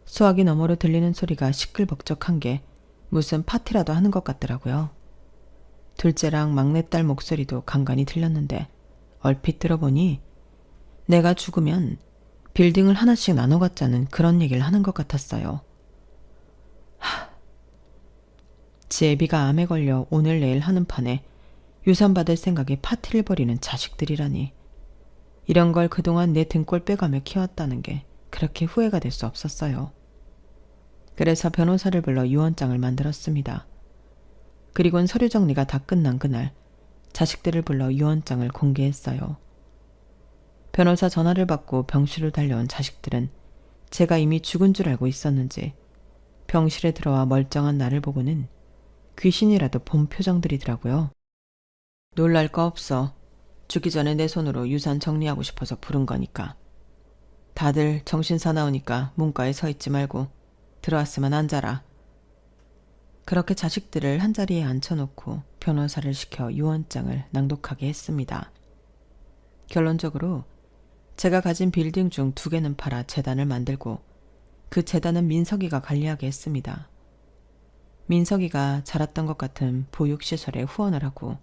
수화기 너머로 들리는 소리가 시끌벅적한 게 무슨 파티라도 하는 것 같더라고요. 둘째랑 막내딸 목소리도 간간히 들렸는데 얼핏 들어보니 내가 죽으면 빌딩을 하나씩 나눠 갖자는 그런 얘기를 하는 것 같았어요. 지 애비가 암에 걸려 오늘 내일 하는 판에 유산 받을 생각에 파티를 벌이는 자식들이라니. 이런 걸 그동안 내 등골 빼가며 키웠다는 게 그렇게 후회가 될 수 없었어요. 그래서 변호사를 불러 유언장을 만들었습니다. 그리고는 서류 정리가 다 끝난 그날 자식들을 불러 유언장을 공개했어요. 변호사 전화를 받고 병실로 달려온 자식들은 제가 이미 죽은 줄 알고 있었는지 병실에 들어와 멀쩡한 나를 보고는 귀신이라도 본 표정들이더라고요. 놀랄 거 없어. 죽기 전에 내 손으로 유산 정리하고 싶어서 부른 거니까. 다들 정신 사나우니까 문과에 서 있지 말고 들어왔으면 앉아라. 그렇게 자식들을 한자리에 앉혀놓고 변호사를 시켜 유언장을 낭독하게 했습니다. 결론적으로 제가 가진 빌딩 중 2개는 팔아 재단을 만들고 그 재단은 민석이가 관리하게 했습니다. 민석이가 자랐던 것 같은 보육시설에 후원을 하고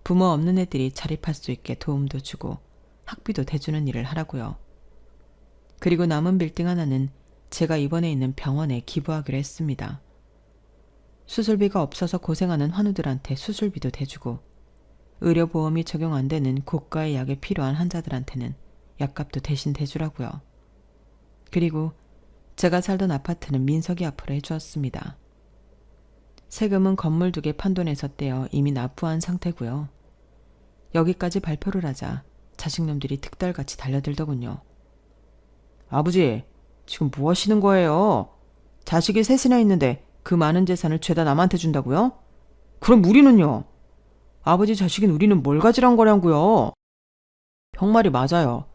부모 없는 애들이 자립할 수 있게 도움도 주고 학비도 대주는 일을 하라고요. 그리고 남은 빌딩 하나는 제가 입원해 있는 병원에 기부하기로 했습니다. 수술비가 없어서 고생하는 환우들한테 수술비도 대주고 의료보험이 적용 안 되는 고가의 약이 필요한 환자들한테는 약값도 대신 대주라고요. 그리고 제가 살던 아파트는 민석이 앞으로 해주었습니다. 세금은 건물 2개 판돈에서 떼어 이미 납부한 상태고요. 여기까지 발표를 하자 자식놈들이 득달같이 달려들더군요. 아버지, 지금 뭐 하시는 거예요? 자식이 3이나 있는데 그 많은 재산을 죄다 남한테 준다고요? 그럼 우리는요? 아버지 자식인 우리는 뭘 가지란 거냐고요? 형말이 맞아요.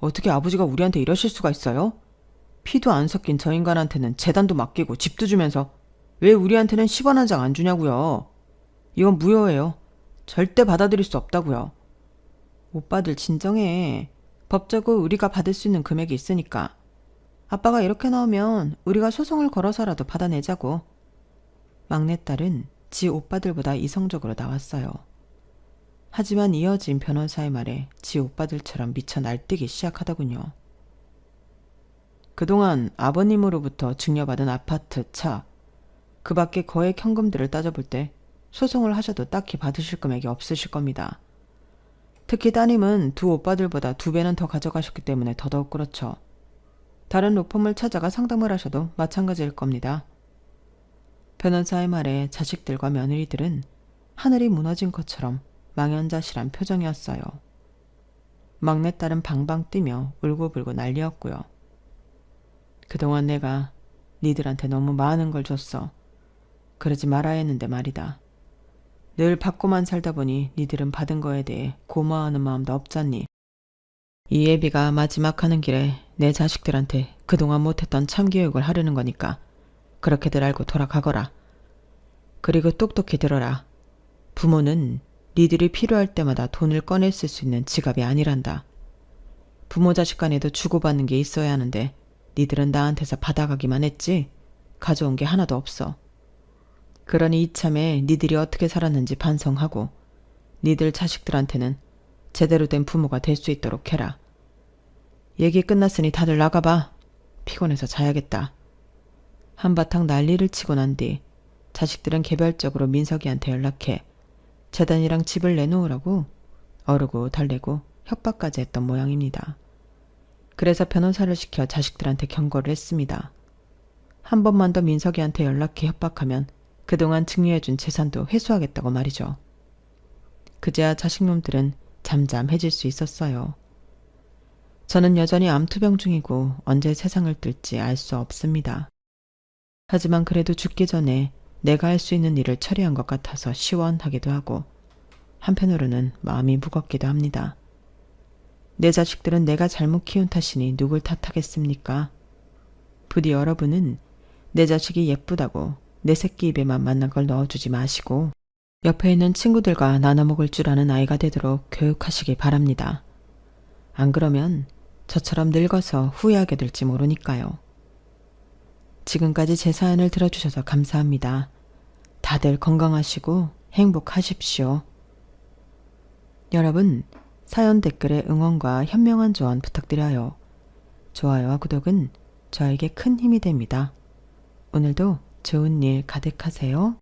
어떻게 아버지가 우리한테 이러실 수가 있어요? 피도 안 섞인 저 인간한테는 재단도 맡기고 집도 주면서 왜 우리한테는 10원 한 장 안 주냐고요? 이건 무효예요. 절대 받아들일 수 없다고요. 오빠들 진정해. 법적으로 우리가 받을 수 있는 금액이 있으니까. 아빠가 이렇게 나오면 우리가 소송을 걸어서라도 받아내자고. 막내딸은 지 오빠들보다 이성적으로 나왔어요. 하지만 이어진 변호사의 말에 지 오빠들처럼 미쳐 날뛰기 시작하더군요. 그동안 아버님으로부터 증여받은 아파트, 차, 그 밖에 거액 현금들을 따져볼 때 소송을 하셔도 딱히 받으실 금액이 없으실 겁니다. 특히 따님은 두 오빠들보다 2배는 더 가져가셨기 때문에 더더욱 그렇죠. 다른 로펌을 찾아가 상담을 하셔도 마찬가지일 겁니다. 변호사의 말에 자식들과 며느리들은 하늘이 무너진 것처럼 망연자실한 표정이었어요. 막내딸은 방방 뛰며 울고불고 난리였고요. 그동안 내가 니들한테 너무 많은 걸 줬어. 그러지 말아야 했는데 말이다. 늘 받고만 살다 보니 니들은 받은 거에 대해 고마워하는 마음도 없잖니. 이 예비가 마지막 하는 길에 내 자식들한테 그동안 못했던 참교육을 하려는 거니까 그렇게들 알고 돌아가거라. 그리고 똑똑히 들어라. 부모는 니들이 필요할 때마다 돈을 꺼내 쓸 수 있는 지갑이 아니란다. 부모 자식 간에도 주고받는 게 있어야 하는데 니들은 나한테서 받아가기만 했지 가져온 게 하나도 없어. 그러니 이참에 니들이 어떻게 살았는지 반성하고 니들 자식들한테는 제대로 된 부모가 될 수 있도록 해라. 얘기 끝났으니 다들 나가봐. 피곤해서 자야겠다. 한바탕 난리를 치고 난 뒤 자식들은 개별적으로 민석이한테 연락해 재단이랑 집을 내놓으라고 어르고 달래고 협박까지 했던 모양입니다. 그래서 변호사를 시켜 자식들한테 경고를 했습니다. 한 번만 더 민석이한테 연락해 협박하면 그동안 증여해준 재산도 회수하겠다고 말이죠. 그제야 자식놈들은 잠잠해질 수 있었어요. 저는 여전히 암투병 중이고 언제 세상을 뜰지 알 수 없습니다. 하지만 그래도 죽기 전에 내가 할 수 있는 일을 처리한 것 같아서 시원하기도 하고 한편으로는 마음이 무겁기도 합니다. 내 자식들은 내가 잘못 키운 탓이니 누굴 탓하겠습니까? 부디 여러분은 내 자식이 예쁘다고 내 새끼 입에만 맞는 걸 넣어주지 마시고 옆에 있는 친구들과 나눠 먹을 줄 아는 아이가 되도록 교육하시기 바랍니다. 안 그러면 저처럼 늙어서 후회하게 될지 모르니까요. 지금까지 제 사연을 들어주셔서 감사합니다. 다들 건강하시고 행복하십시오. 여러분, 사연 댓글에 응원과 현명한 조언 부탁드려요. 좋아요와 구독은 저에게 큰 힘이 됩니다. 오늘도 좋은 일 가득하세요.